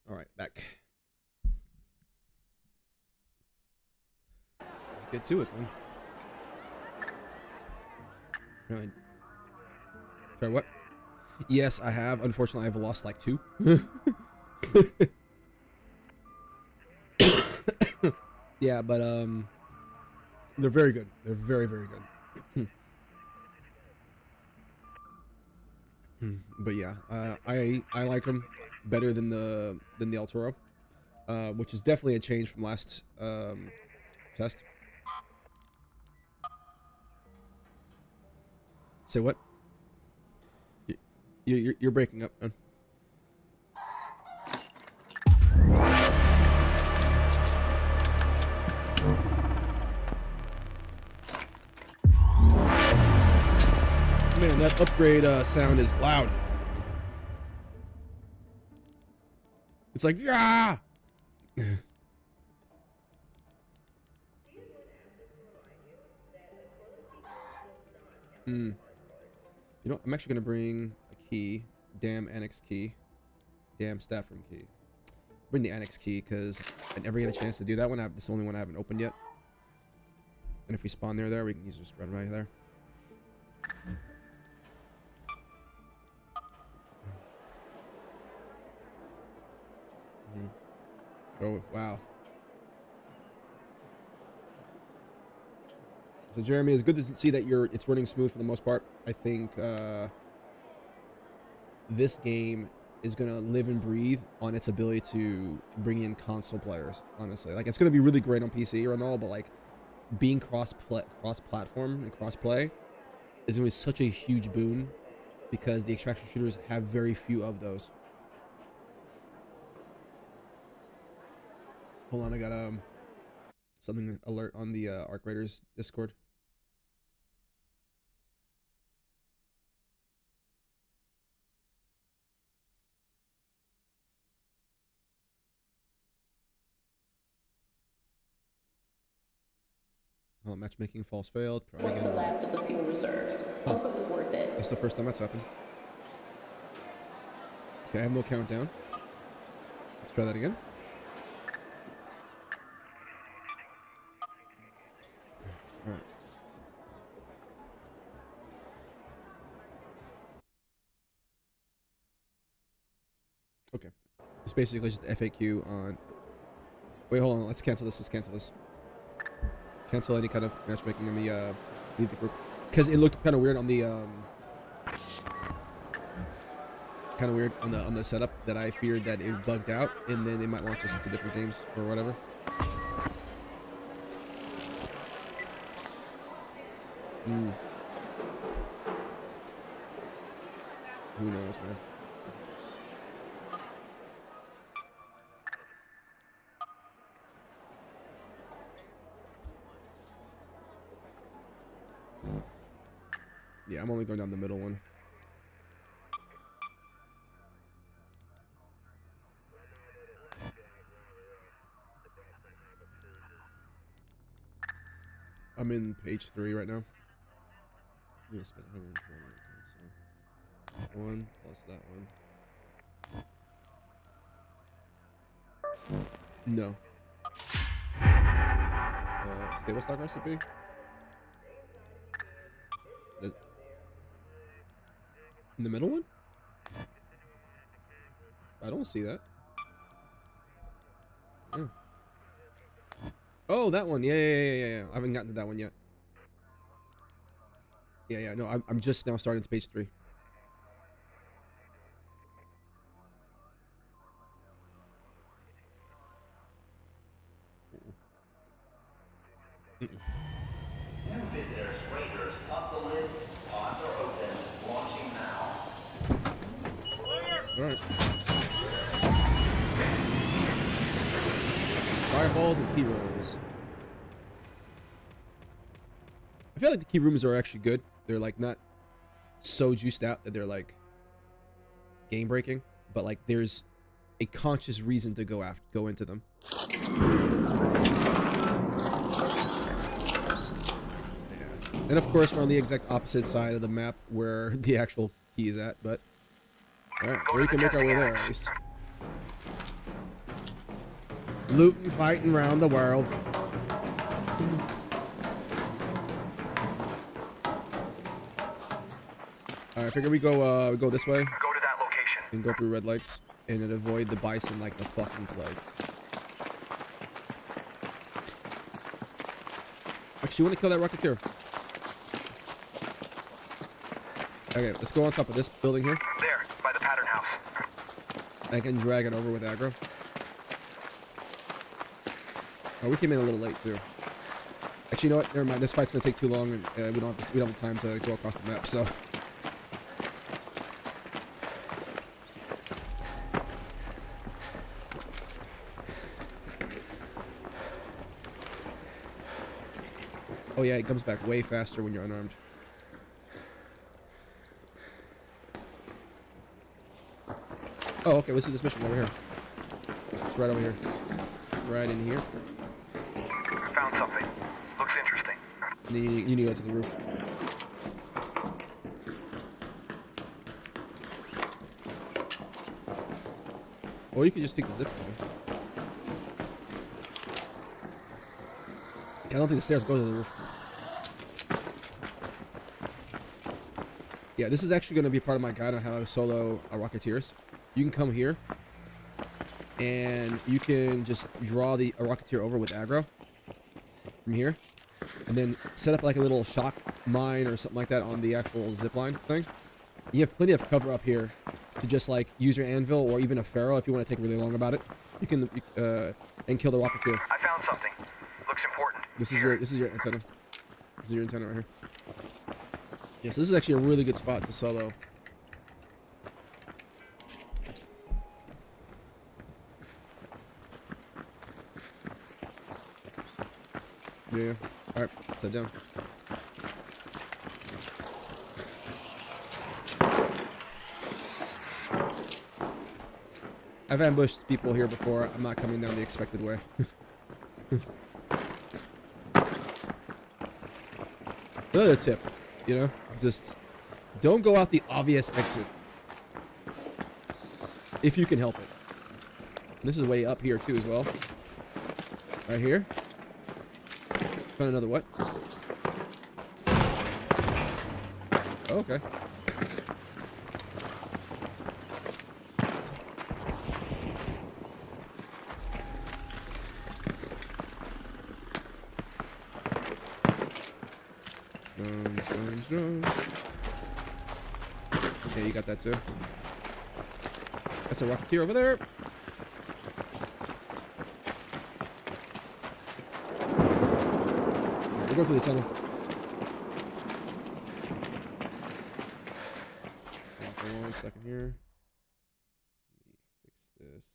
All right, back. Let's get to it, then. Really? Try what? Yes, I have. Unfortunately, I've lost like 2. Yeah, but they're very good. They're very, very good. But yeah, I like them better than the El Toro, which is definitely a change from last test. Say what? You're breaking up, man. Man, that upgrade sound is loud. It's like, yeah. You know, I'm actually gonna bring a key, damn annex key, damn staff room key. Bring the annex key because I never get a chance to do that one. This is the only one I haven't opened yet. And if we spawn there, we can easily just run right there. Oh wow. So Jeremy, it's good to see that it's running smooth for the most part. I think this game is gonna live and breathe on its ability to bring in console players. Honestly, like it's gonna be really great on PC and all, but like being cross-platform and cross-play is gonna be such a huge boon because the extraction shooters have very few of those. Hold on, I got something alert on the Arc Raiders Discord. Oh, matchmaking false failed. Try Like again. the last of the fuel reserves. Hope it was worth it. It's the first time that's happened. Okay, I have no countdown. Let's try that again. Alright. Okay. It's basically just FAQ on... Wait, hold on. Let's cancel this. Let's cancel this. Cancel any kind of matchmaking. Let me leave the group. Because it looked kind of weird on the... kind of weird on the setup that I feared that it bugged out and then they might launch us into different games or whatever. Who knows, man? Yeah, I'm only going down the middle one. I'm in page 3 right now. Yeah, spent 120. Okay, so that one plus that one. No. Stable stock recipe. In the middle one? I don't see that. Oh. Oh, that one. Yeah. I haven't gotten to that one yet. Yeah. No, I'm just now starting to page 3. New visitors, raiders, pop the lid. Pods are open. Launching now. Alright. Fireballs and key rooms. I feel like the key rooms are actually good. They're like not so juiced out that they're like game breaking, but like there's a conscious reason to go into them. And of course, we're on the exact opposite side of the map where the actual key is at, but... Alright, we can make our way there at least. Looting, fighting around the world. Alright, I figure we go this way. Go to that location. And go through red lights. And then avoid the bison like the fucking plague. Actually, you want to kill that Rocketeer? Okay, let's go on top of this building here. There, by the pattern house. I can drag it over with aggro. Oh, we came in a little late too. Actually, you know what? Never mind. This fight's gonna take too long, and we don't have time to go across the map. So. Oh yeah, it comes back way faster when you're unarmed. Oh, okay, let's do this mission over here. It's right over here. Right in here. Found something. Looks interesting. And then you need to go to the roof. Or you could just take the zip line. I don't think the stairs go to the roof. Yeah, this is actually going to be part of my guide on how to solo Rocketeers. You can come here, and you can just draw the Rocketeer over with aggro from here, and then set up like a little shock mine or something like that on the actual zipline thing. You have plenty of cover up here to to just like use your anvil or even a pharaoh if you want to take really long about it. You can and kill the rocketeer. I found something. Looks important. This is your antenna. This is your antenna right here. Yeah, so this is actually a really good spot to solo. Yeah. All right, let's head down. I've ambushed people here before. I'm not coming down the expected way. Another tip, you know, just don't go out the obvious exit if you can help it. And this is way up here too as well. Right here. Found another what? Oh, okay. Drones. Okay, you got that too. That's a rocketeer over there. We'll go through the tunnel. One second here. Let me fix this.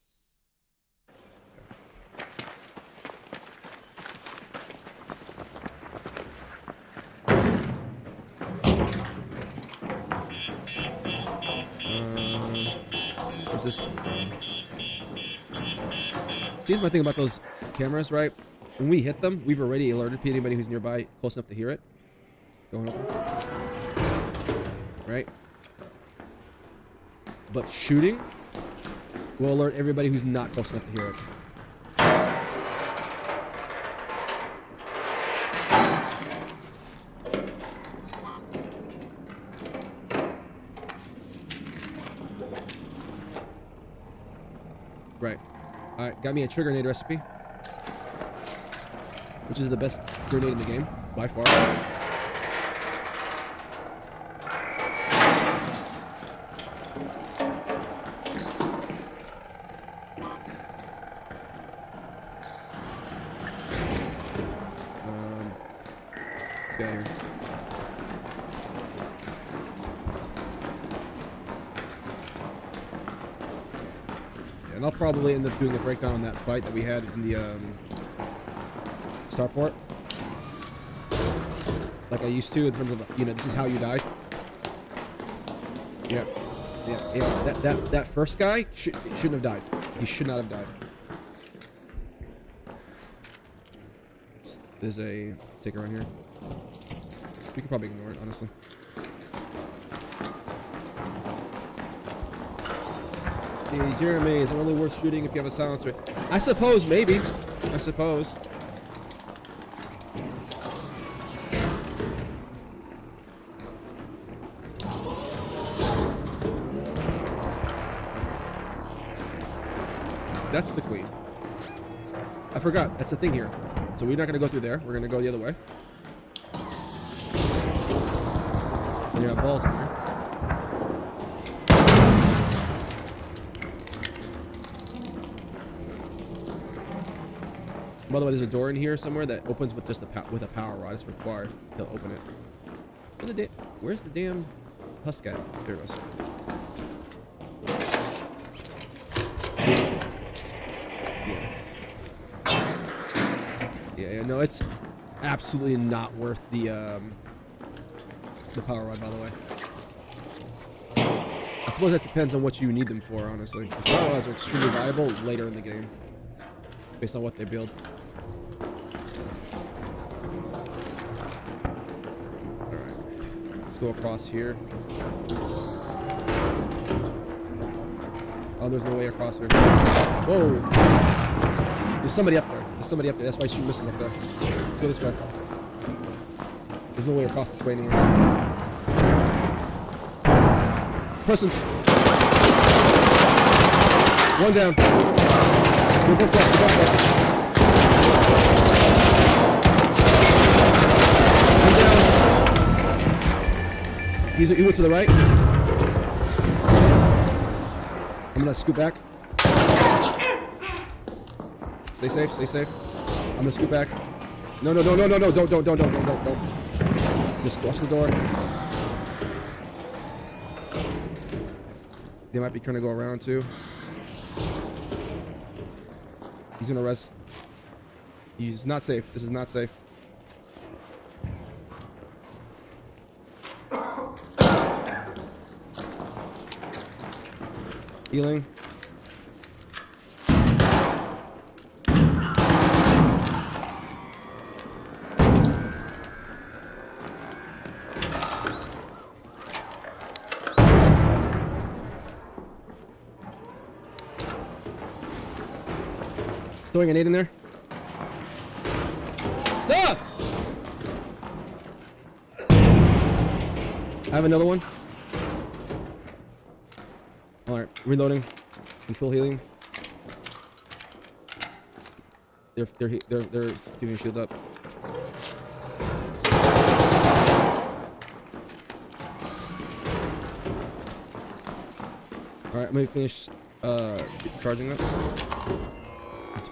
What's this? See, here's my thing about those cameras, right? When we hit them, we've already alerted anybody who's nearby close enough to hear it. Going over. Right? But shooting will alert everybody who's not close enough to hear it. Right. Alright, got me a trigger grenade recipe. Which is the best grenade in the game, by far. This guy here. And I'll probably end up doing a breakdown on that fight that we had in the starport, like I used to, in terms of, you know, this is how you died. Yeah. That first guy shouldn't have died. He should not have died. There's a ticker around here. We could probably ignore it, honestly. Hey, Jeremy, is it really worth shooting if you have a silencer? I suppose, maybe. I suppose. That's the queen. I forgot. That's the thing here. So we're not going to go through there. We're going to go the other way. And you have balls in here. By the way, there's a door in here somewhere that opens with just with a power rod. It's required to open it. Where's the damn husk at? There it goes. Yeah, no, it's absolutely not worth the power rod, by the way. I suppose that depends on what you need them for, honestly. Because power rods are extremely valuable later in the game, based on what they build. Alright, let's go across here. Oh, there's no way across here. Whoa! There's somebody up there. There's somebody up there. That's why shooting missiles up there. Let's go this way. There's no way across this way anyways. Persons. One down. Go both left. Go both left. One down. He went to the right. I'm gonna scoot back. Stay safe, stay safe. I'm gonna scoot back. No, no, no, no, no, no, don't. Just watch the door. They might be trying to go around too. He's gonna res. He's not safe. This is not safe. Healing. Throwing a nade in there. Ah! I have another one. Alright, reloading and full healing. They're keeping shield up. Alright, I'm gonna finish charging up.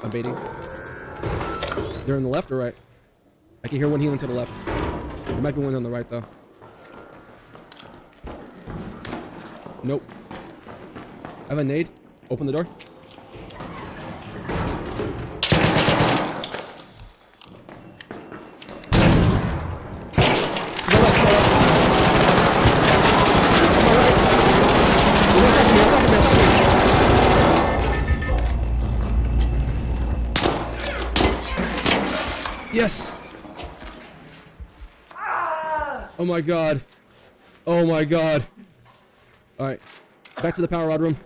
I'm baiting. They're on the left or right? I can hear one healing to the left. There might be one on the right though. Nope. I have a nade. Open the door. Yes! Oh my god. Oh my god. Alright. Back to the power rod room.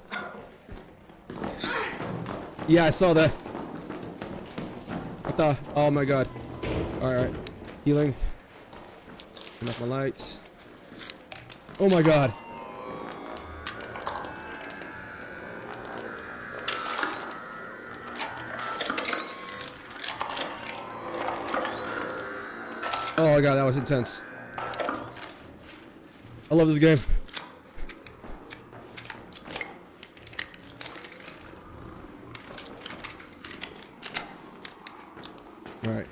Yeah, I saw that. What the? Oh my god. Alright. Healing. Turn off my lights. Oh my god. Oh my god, that was intense. I love this game. Alright.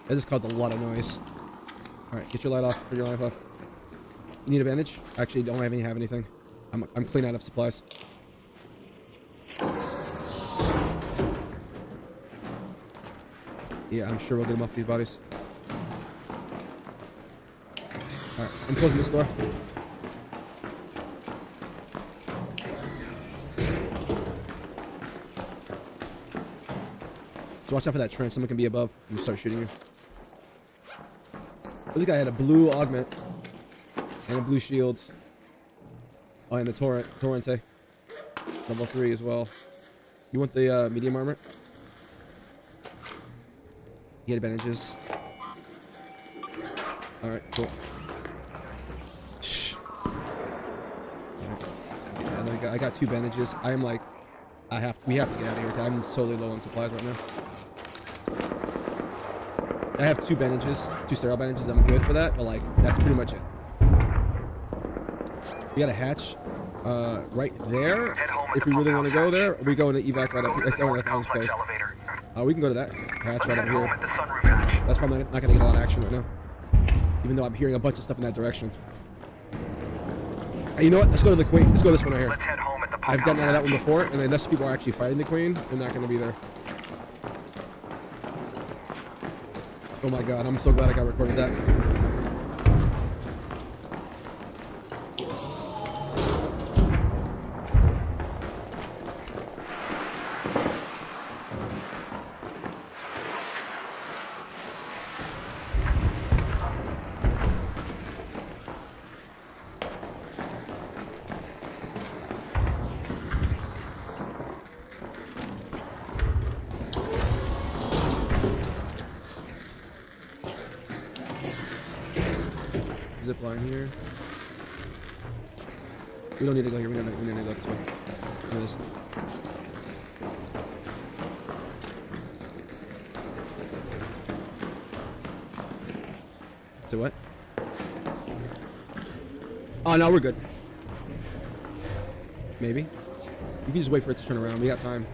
That just caused a lot of noise. Alright, get your light off. Put your light off. You need a bandage? Actually, don't have anything. I'm clean out of supplies. Yeah, I'm sure we'll get them off these bodies. Alright, I'm closing this door. So watch out for that trench. Someone can be above and start shooting you. I think I had a blue augment and a blue shield. Oh, and the torrente. Level 3 as well. You want the medium armor? He had bandages. Alright, cool. Yeah, I got 2 bandages. I am like, we have to get out of here. I'm solely low on supplies right now. I have 2 bandages, 2 sterile bandages. I'm good for that, but like, that's pretty much it. We got a hatch right there. If we really want to go there, we go to evac right up here. That's only that place. We can go to that hatch right up here. That's probably not going to get a lot of action right now. Even though I'm hearing a bunch of stuff in that direction. Hey, you know what? Let's go to the Queen. Let's go this one right here. I've gotten out of that one before, and unless people are actually fighting the Queen, they're not going to be there. Oh my god, I'm so glad I got recorded that. Zip line here. We don't need to go here. We don't need to go this way. Let's do this. So what? Oh no, we're good. Maybe. You can just wait for it to turn around. We got time.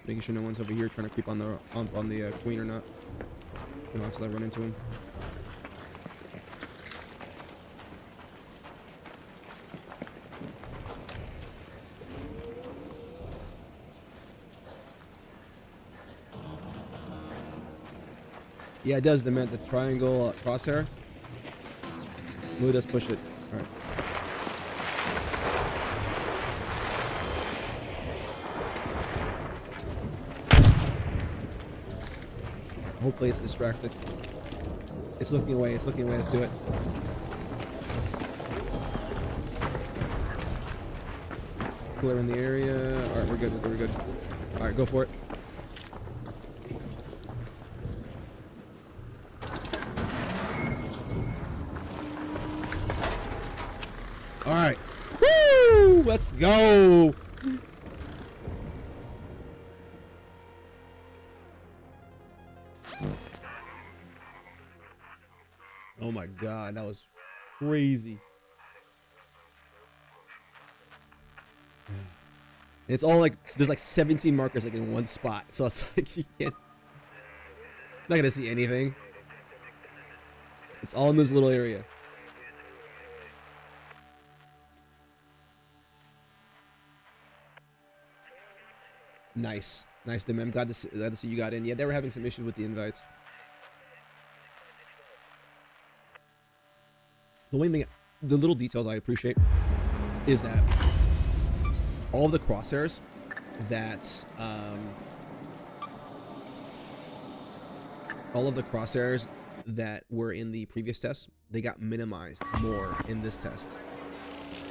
Making sure no one's over here trying to creep on the queen or not. You know, until I run into him. Yeah, it does. The triangle crosshair. Blue does push it. All right. Hopefully it's distracted. It's looking away. It's looking away. Let's do it. Clear in the area. All right, we're good. We're good. All right, go for it. All right. Woo! Let's go. Oh my god, that was crazy. It's all like there's like 17 markers like in one spot, so it's like you can't. Not gonna see anything. It's all in this little area. Nice, nice, Dim. I'm glad to see you got in. Yeah, they were having some issues with the invites. The one thing, the little details I appreciate is that all of the crosshairs that were in the previous test, they got minimized more in this test,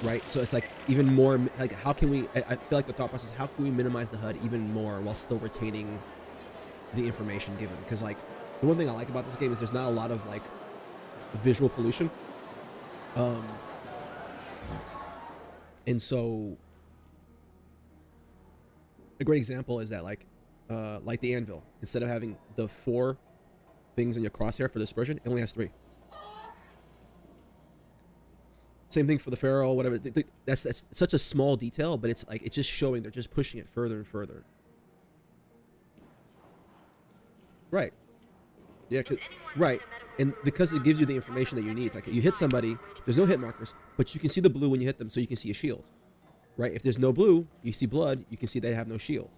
right? So it's like even more, like how can we, I feel like the thought process, how can we minimize the HUD even more while still retaining the information given? Because like the one thing I like about this game is there's not a lot of like visual pollution. And so a great example is that like the anvil, instead of having the 4 things in your crosshair for dispersion, it only has 3. Same thing for the ferrule, whatever. That's such a small detail, but it's like it's just showing they're just pushing it further and further. Right. Yeah. Right. And because it gives you the information that you need, like you hit somebody, there's no hit markers, but you can see the blue when you hit them, so you can see a shield, right? If there's no blue, you see blood, you can see they have no shield,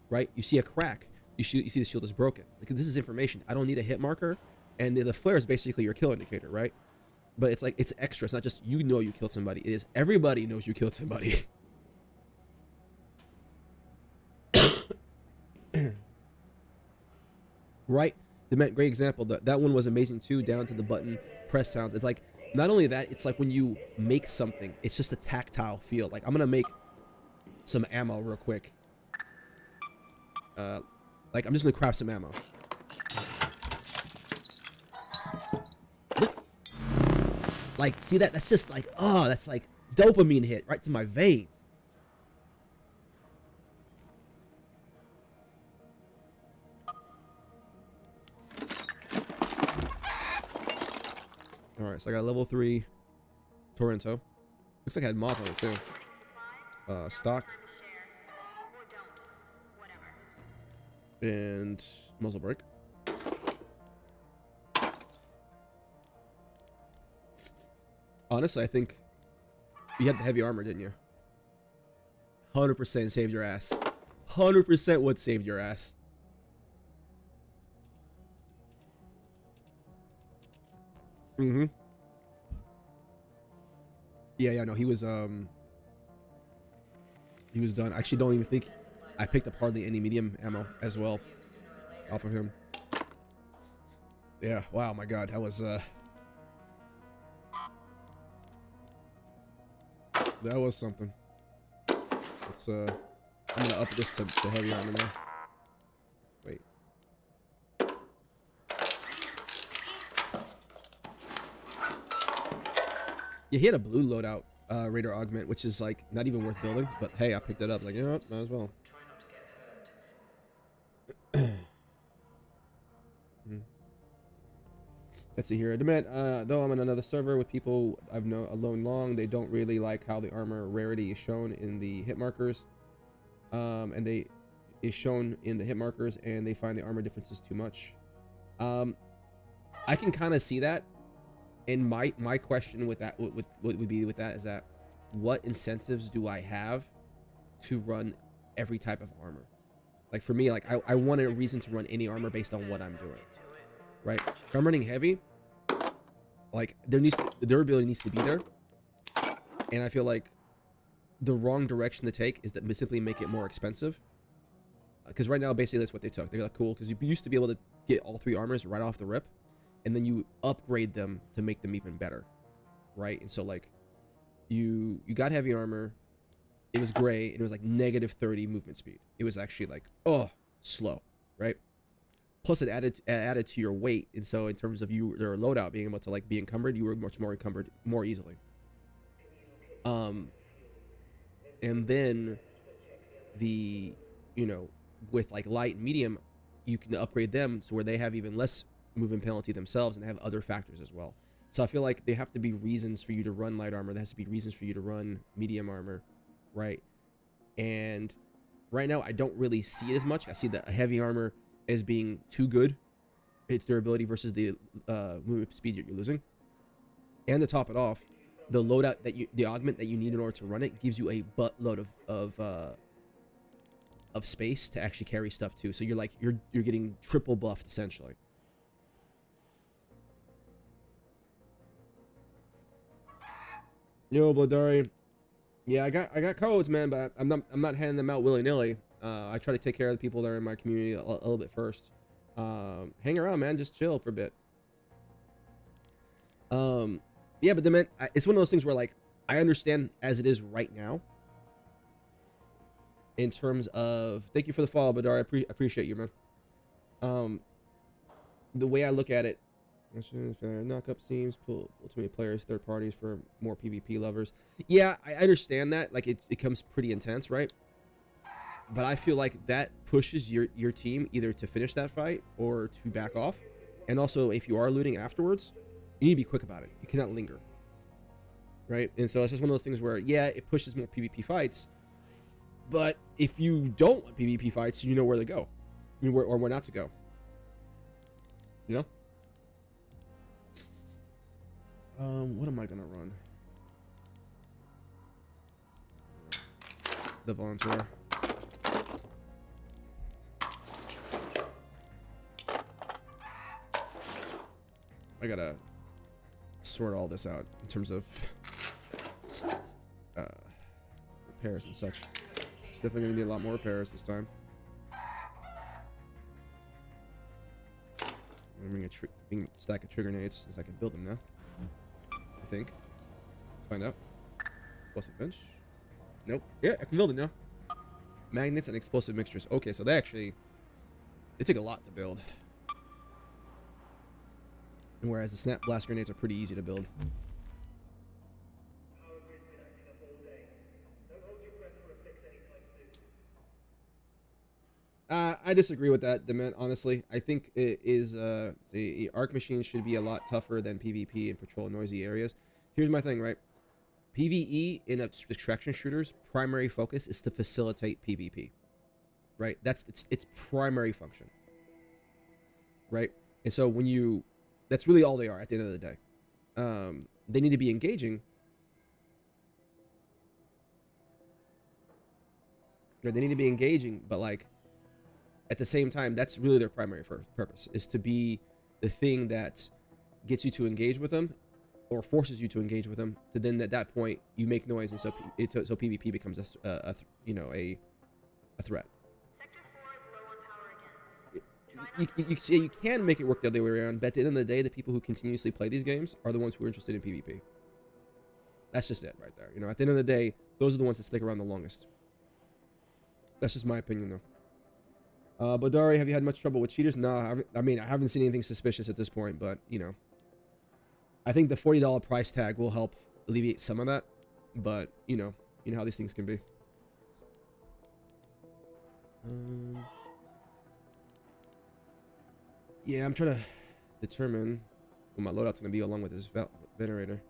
right? You see a crack, you see the shield is broken. Like this is information. I don't need a hit marker, and the flare is basically your kill indicator, right? But it's like it's extra. It's not just you know you killed somebody. It is everybody knows you killed somebody. Right? Great example. That one was amazing too, down to the button press sounds. It's like, not only that, it's like when you make something, it's just a tactile feel. Like I'm gonna make some ammo real quick. Like I'm just gonna craft some ammo. Like, see that? That's just like, oh, that's like dopamine hit right to my veins. All right, so I got level 3 Torrento. Looks like I had mods on it too. Stock. And muzzle brake. Honestly, I think you had the heavy armor, didn't you? 100% saved your ass. 100% would saved your ass. Mm-hmm. Yeah, no, he was done. I actually don't even think I picked up hardly any medium ammo as well off of him. Yeah, wow, my god, that was something. Let's I'm gonna up this to heavy armor now. Wait. Yeah, he had a blue loadout Raider augment, which is like not even worth building. But hey, I picked it up. Like, you know what? Might as well. Mhm. Let's see here. Demand, though I'm on another server with people I've known long, they don't really like how the armor rarity is shown in the hit markers. And they is shown in the hit markers, and they find the armor differences too much. I can kind of see that. And my question with that would be with that is that what incentives do I have to run every type of armor? Like for me, like I want a reason to run any armor based on what I'm doing, right? If I'm running heavy, like the durability needs to be there, and I feel like the wrong direction to take is to simply make it more expensive. Because right now, basically, that's what they took. They're like, cool, because you used to be able to get all 3 armors right off the rip, and then you upgrade them to make them even better, right? And so like, you got heavy armor, it was gray, and it was like -30 movement speed. It was actually like, oh, slow, right? Plus it added to your weight, and so in terms of your loadout being able to like be encumbered, you were much more encumbered more easily. And then the, you know, with like light and medium, you can upgrade them to where they have even less movement penalty themselves and have other factors as well. So I feel like there have to be reasons for you to run light armor. There has to be reasons for you to run medium armor, right? And right now I don't really see it as much. I see the heavy armor as being too good, its durability versus the movement speed you're losing. And to top it off, the loadout the augment that you need in order to run it gives you a buttload of space to actually carry stuff too. So you're getting triple buffed essentially. Yo, Bladari. Yeah, I got codes, man, but I'm not handing them out willy-nilly. I try to take care of the people that are in my community a little bit first. Hang around, man. Just chill for a bit. Yeah, but man, it's one of those things where like I understand as it is right now. In terms of, thank you for the follow, Badar. I appreciate you, man. The way I look at it, knock up seems pull too many players, third parties for more PvP lovers. Yeah, I understand that. Like it becomes pretty intense, right? But I feel like that pushes your team either to finish that fight or to back off. And also, if you are looting afterwards, you need to be quick about it. You cannot linger, right? And so it's just one of those things where, yeah, it pushes more PvP fights. But if you don't want PvP fights, you know where to go, or where not to go. You know. What am I gonna run? The volunteer. I gotta sort all this out in terms of repairs and such. Definitely gonna need a lot more repairs this time. I'm gonna bring a stack of trigger nades as I can build them now. I think. Let's find out. Explosive bench. Nope. Yeah, I can build it now. Magnets and explosive mixtures. Okay, so they take a lot to build. Whereas the snap blast grenades are pretty easy to build. I disagree with that, Dement, honestly. I think it is, the arc machines should be a lot tougher than PvP and patrol noisy areas. Here's my thing, right? PvE in extraction shooters, primary focus is to facilitate PvP. Right? That's its primary function. Right? And so that's really all they are at the end of the day. They need to be engaging. Right? They need to be engaging, but like, at the same time, that's really their primary purpose, is to be the thing that gets you to engage with them or forces you to engage with them, to then at that point you make noise, and so PvP becomes a threat. Sector 4 is low on power again. You can make it work the other way around, but at the end of the day, the people who continuously play these games are the ones who are interested in PvP. That's just it right there. You know, at the end of the day, those are the ones that stick around the longest. That's just my opinion, though. Badari, have you had much trouble with cheaters? No, I mean, I haven't seen anything suspicious at this point, but, you know, I think the $40 price tag will help alleviate some of that, but you know how these things can be. Yeah, I'm trying to determine what my loadout's gonna be along with this venerator.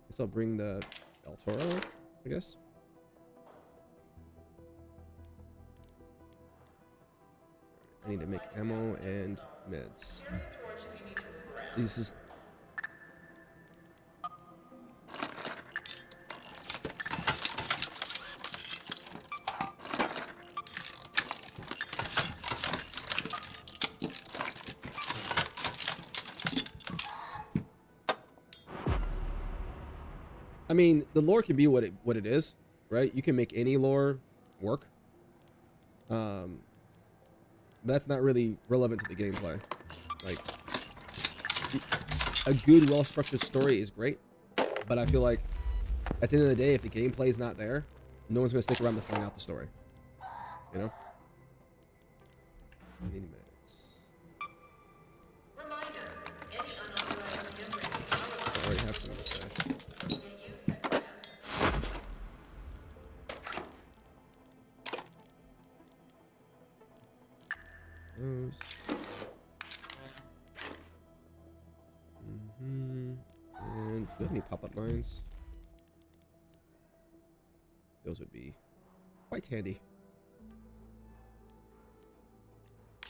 Guess I'll bring the El Toro, I guess. I need to make ammo and meds. So this is. I mean, the lore can be what it is, right? You can make any lore work. That's not really relevant to the gameplay. Like, a good, well-structured story is great, but I feel like at the end of the day, if the gameplay is not there, no one's gonna stick around to find out the story. You know? Mini meds. Reminder, any unauthorized memory I already have some of this stash. Those. And do you have any pop-up mines? Those would be quite handy.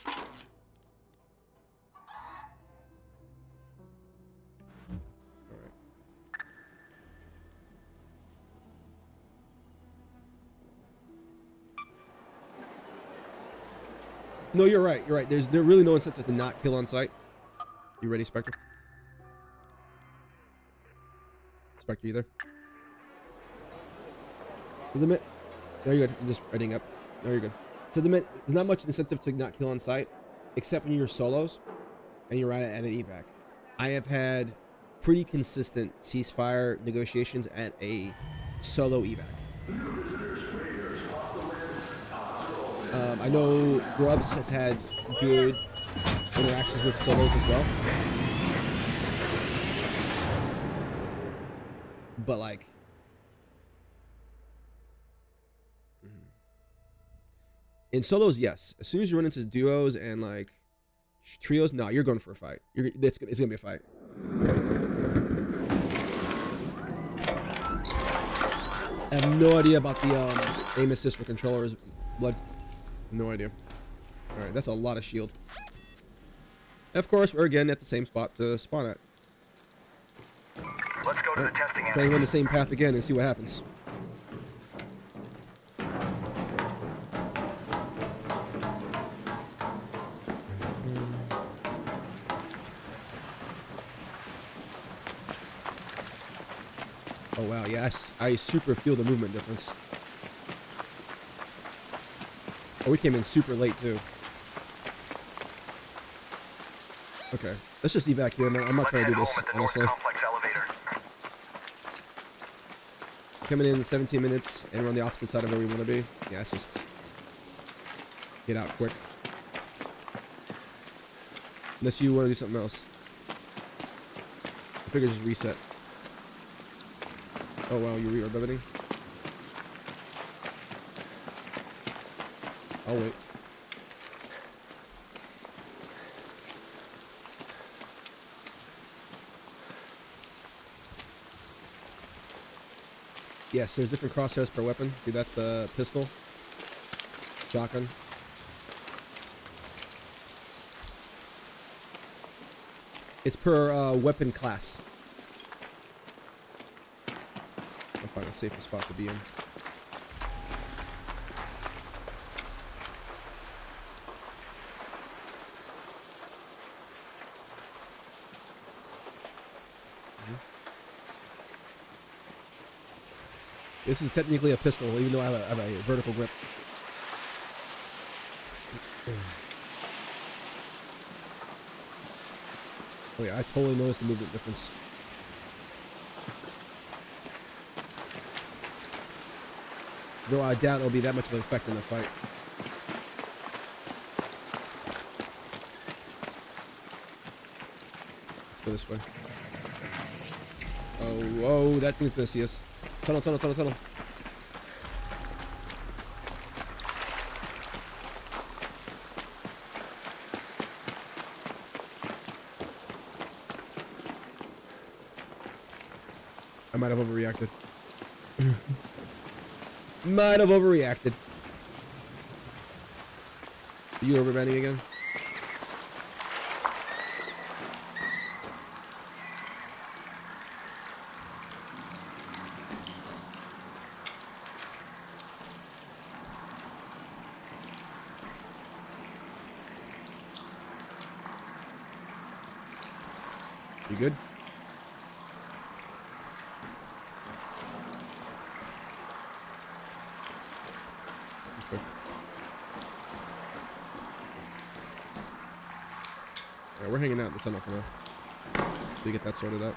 Alright. No, you're right. You're right. There's really no incentive to not kill on sight. You ready, Spectre? Spectre, you there? No, you're good. I'm just writing up. No, you're good. So there's not much incentive to not kill on sight, except when you're solos and you're at an evac. I have had pretty consistent ceasefire negotiations at a solo evac. I know Grubs has had good interactions with solos as well. But like, in solos, yes. As soon as you run into duos and like trios, no, you're going for a fight. It's gonna be a fight. I have no idea about the aim assist for controllers. Blood. No idea. All right, that's a lot of shield. And of course, we're again at the same spot to spawn at. Let's go to the testing Try to area. run the same path again and see what happens. Oh wow, yes, I super feel the movement difference. Oh, we came in super late too. Okay, let's just evac here, man. I'm not trying to do this, honestly. Complex elevator. Coming in 17 minutes and we're on the opposite side of where we want to be. Yeah, it's just get out quick. Unless you want to do something else. I figure just reset. Oh wow, you're re-orbiting. I'll wait. Yes, there's different crosshairs per weapon. See, that's the pistol. Shotgun. It's per weapon class. I'll find a safer spot to be in. This is technically a pistol, even though I have a vertical grip. Oh yeah, I totally noticed the movement difference. Though I doubt it'll be that much of an effect in the fight. Let's go this way. Oh, that thing's gonna see us. Tunnel, tunnel, tunnel, tunnel. I might have overreacted. Might have overreacted. Are you overbending again? You good? Okay. Yeah, we're hanging out in the tunnel for now. So you get that sorted out.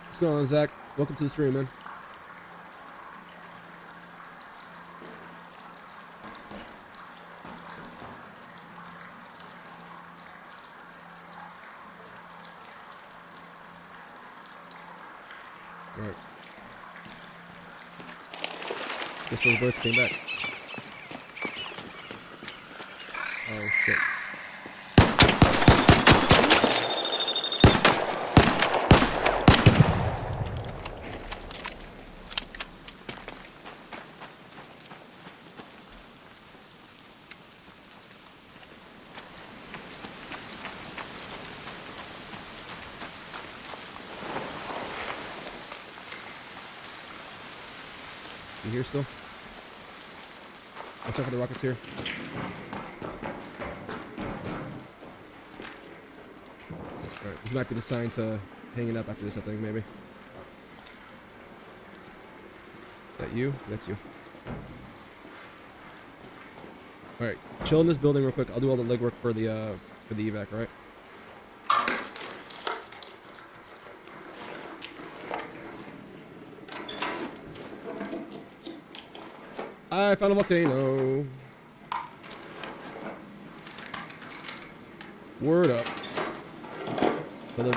What's going on, Zach? Welcome to the stream, man. Right. Guess those birds came back. Oh shit. You here still? Watch out for the rockets here. Alright, this might be the sign to hanging up after this, I think, maybe. Is that you? That's you. Alright, chill in this building real quick. I'll do all the legwork for the evac, alright? I found a volcano. Word up. So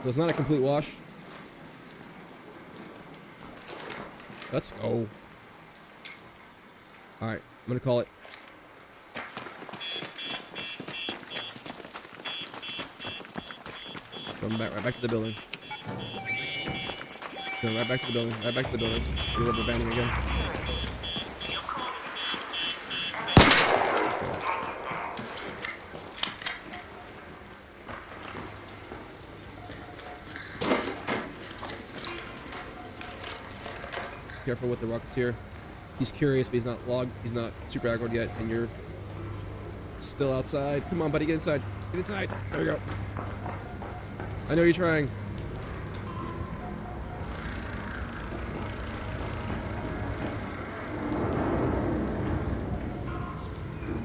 it's not a complete wash. Let's go. Alright, I'm gonna call it. Come back, right back to the building. Going right back to the building, right back to the building. You're rubber banding again. Careful with the Rocketeer. He's curious, but he's not super aggroed yet, and you're still outside. Come on, buddy, get inside. Get inside. There we go. I know you're trying.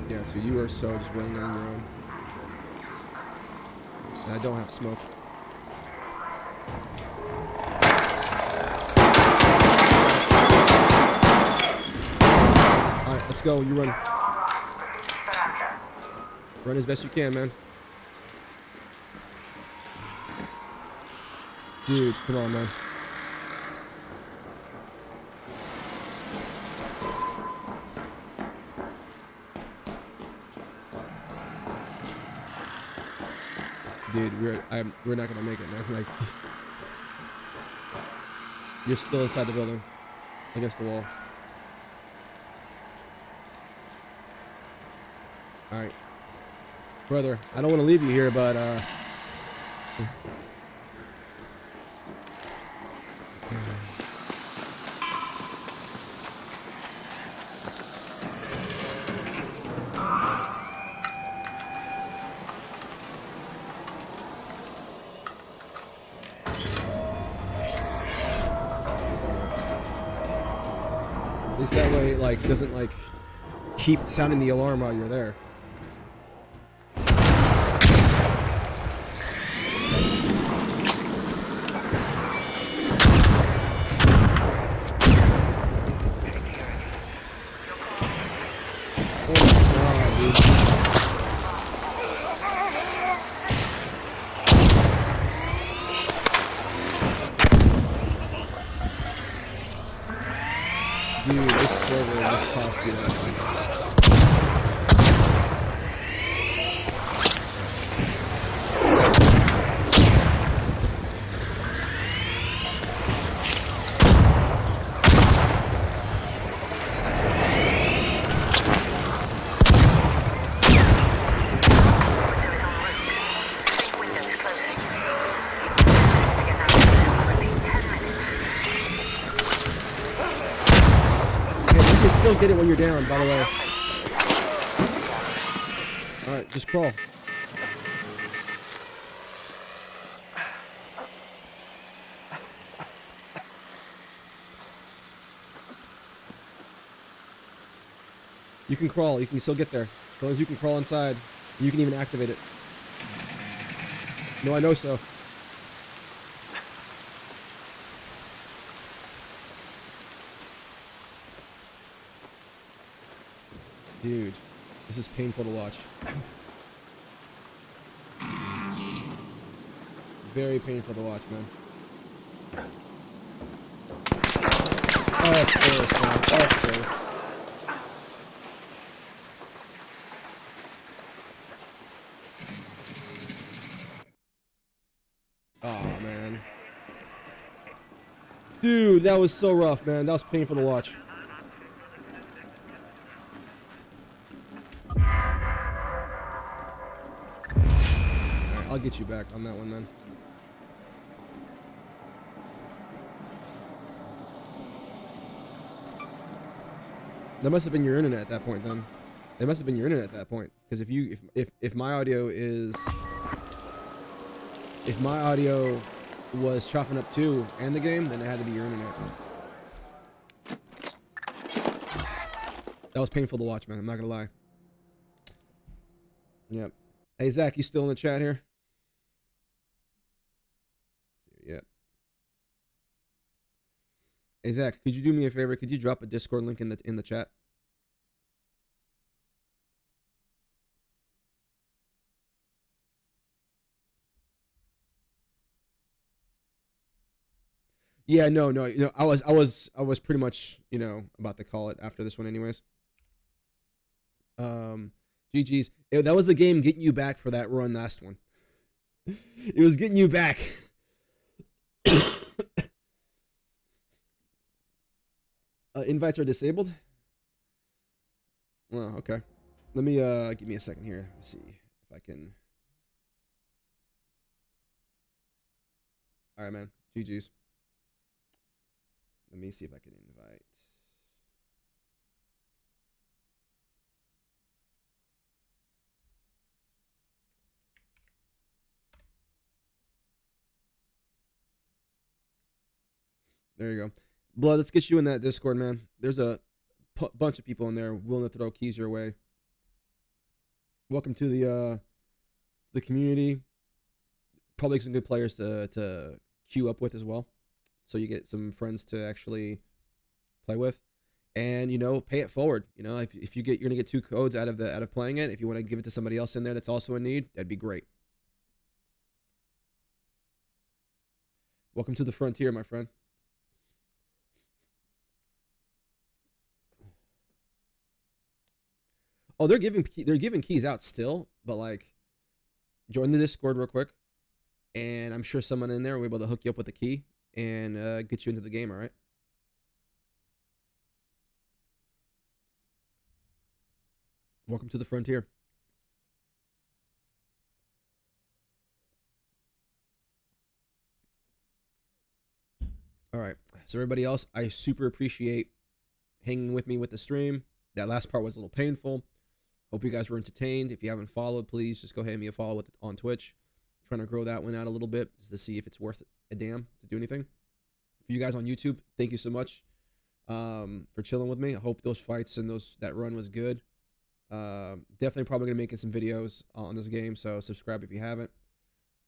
Yeah, so you are so just running on your own. And I don't have smoke. Let's go, you run. Run as best you can, man. Dude, come on, man. Dude, we're not gonna make it, man. Like, you're still inside the building, against the wall. Alright. Brother, I don't want to leave you here, but, at least that way it, like, doesn't, like, keep sounding the alarm while you're there. Oh my god, dude. over and just cost you that. Still get it when you're down, by the way. Alright, just crawl. You can crawl, you can still get there. As long as you can crawl inside, you can even activate it. No, I know so. Dude, this is painful to watch. Very painful to watch, man. Of course, man. Of course. Oh, man. Dude, that was so rough, man. That was painful to watch. I'll get you back on that one then. That must have been your internet at that point then. It must have been your internet at that point. Because if my audio was chopping up too and the game, then it had to be your internet. That was painful to watch, man. I'm not gonna lie. Yep. Hey Zach, you still in the chat here? Yeah. Hey Zach, could you do me a favor? Could you drop a Discord link in the chat? Yeah, no. I was pretty much, about to call it after this one anyways. GG's. That was the game getting you back for that run last one. It was getting you back. Invites are disabled? Well, okay. Let me, give me a second here. Let's see if I can. Alright, man. GG's. Let me see if I can invite. There you go. Blood, let's get you in that Discord, man. There's a bunch of people in there willing to throw keys your way. Welcome to the community. Probably some good players to queue up with as well. So you get some friends to actually play with. And, pay it forward. If you're gonna get 2 codes out of playing it, if you want to give it to somebody else in there that's also in need, that'd be great. Welcome to the frontier, my friend. Oh, they're giving keys out still, but like, join the Discord real quick, and I'm sure someone in there will be able to hook you up with a key and get you into the game. All right. Welcome to the frontier. All right. So everybody else, I super appreciate hanging with me with the stream. That last part was a little painful. Hope you guys were entertained. If you haven't followed, please just go ahead and give me a follow on Twitch. I'm trying to grow that one out a little bit just to see if it's worth a damn to do anything. For you guys on YouTube, thank you so much for chilling with me. I hope those fights and that run was good. Definitely probably gonna make some videos on this game, so subscribe if you haven't.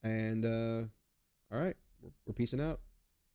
And all right, we're peacing out.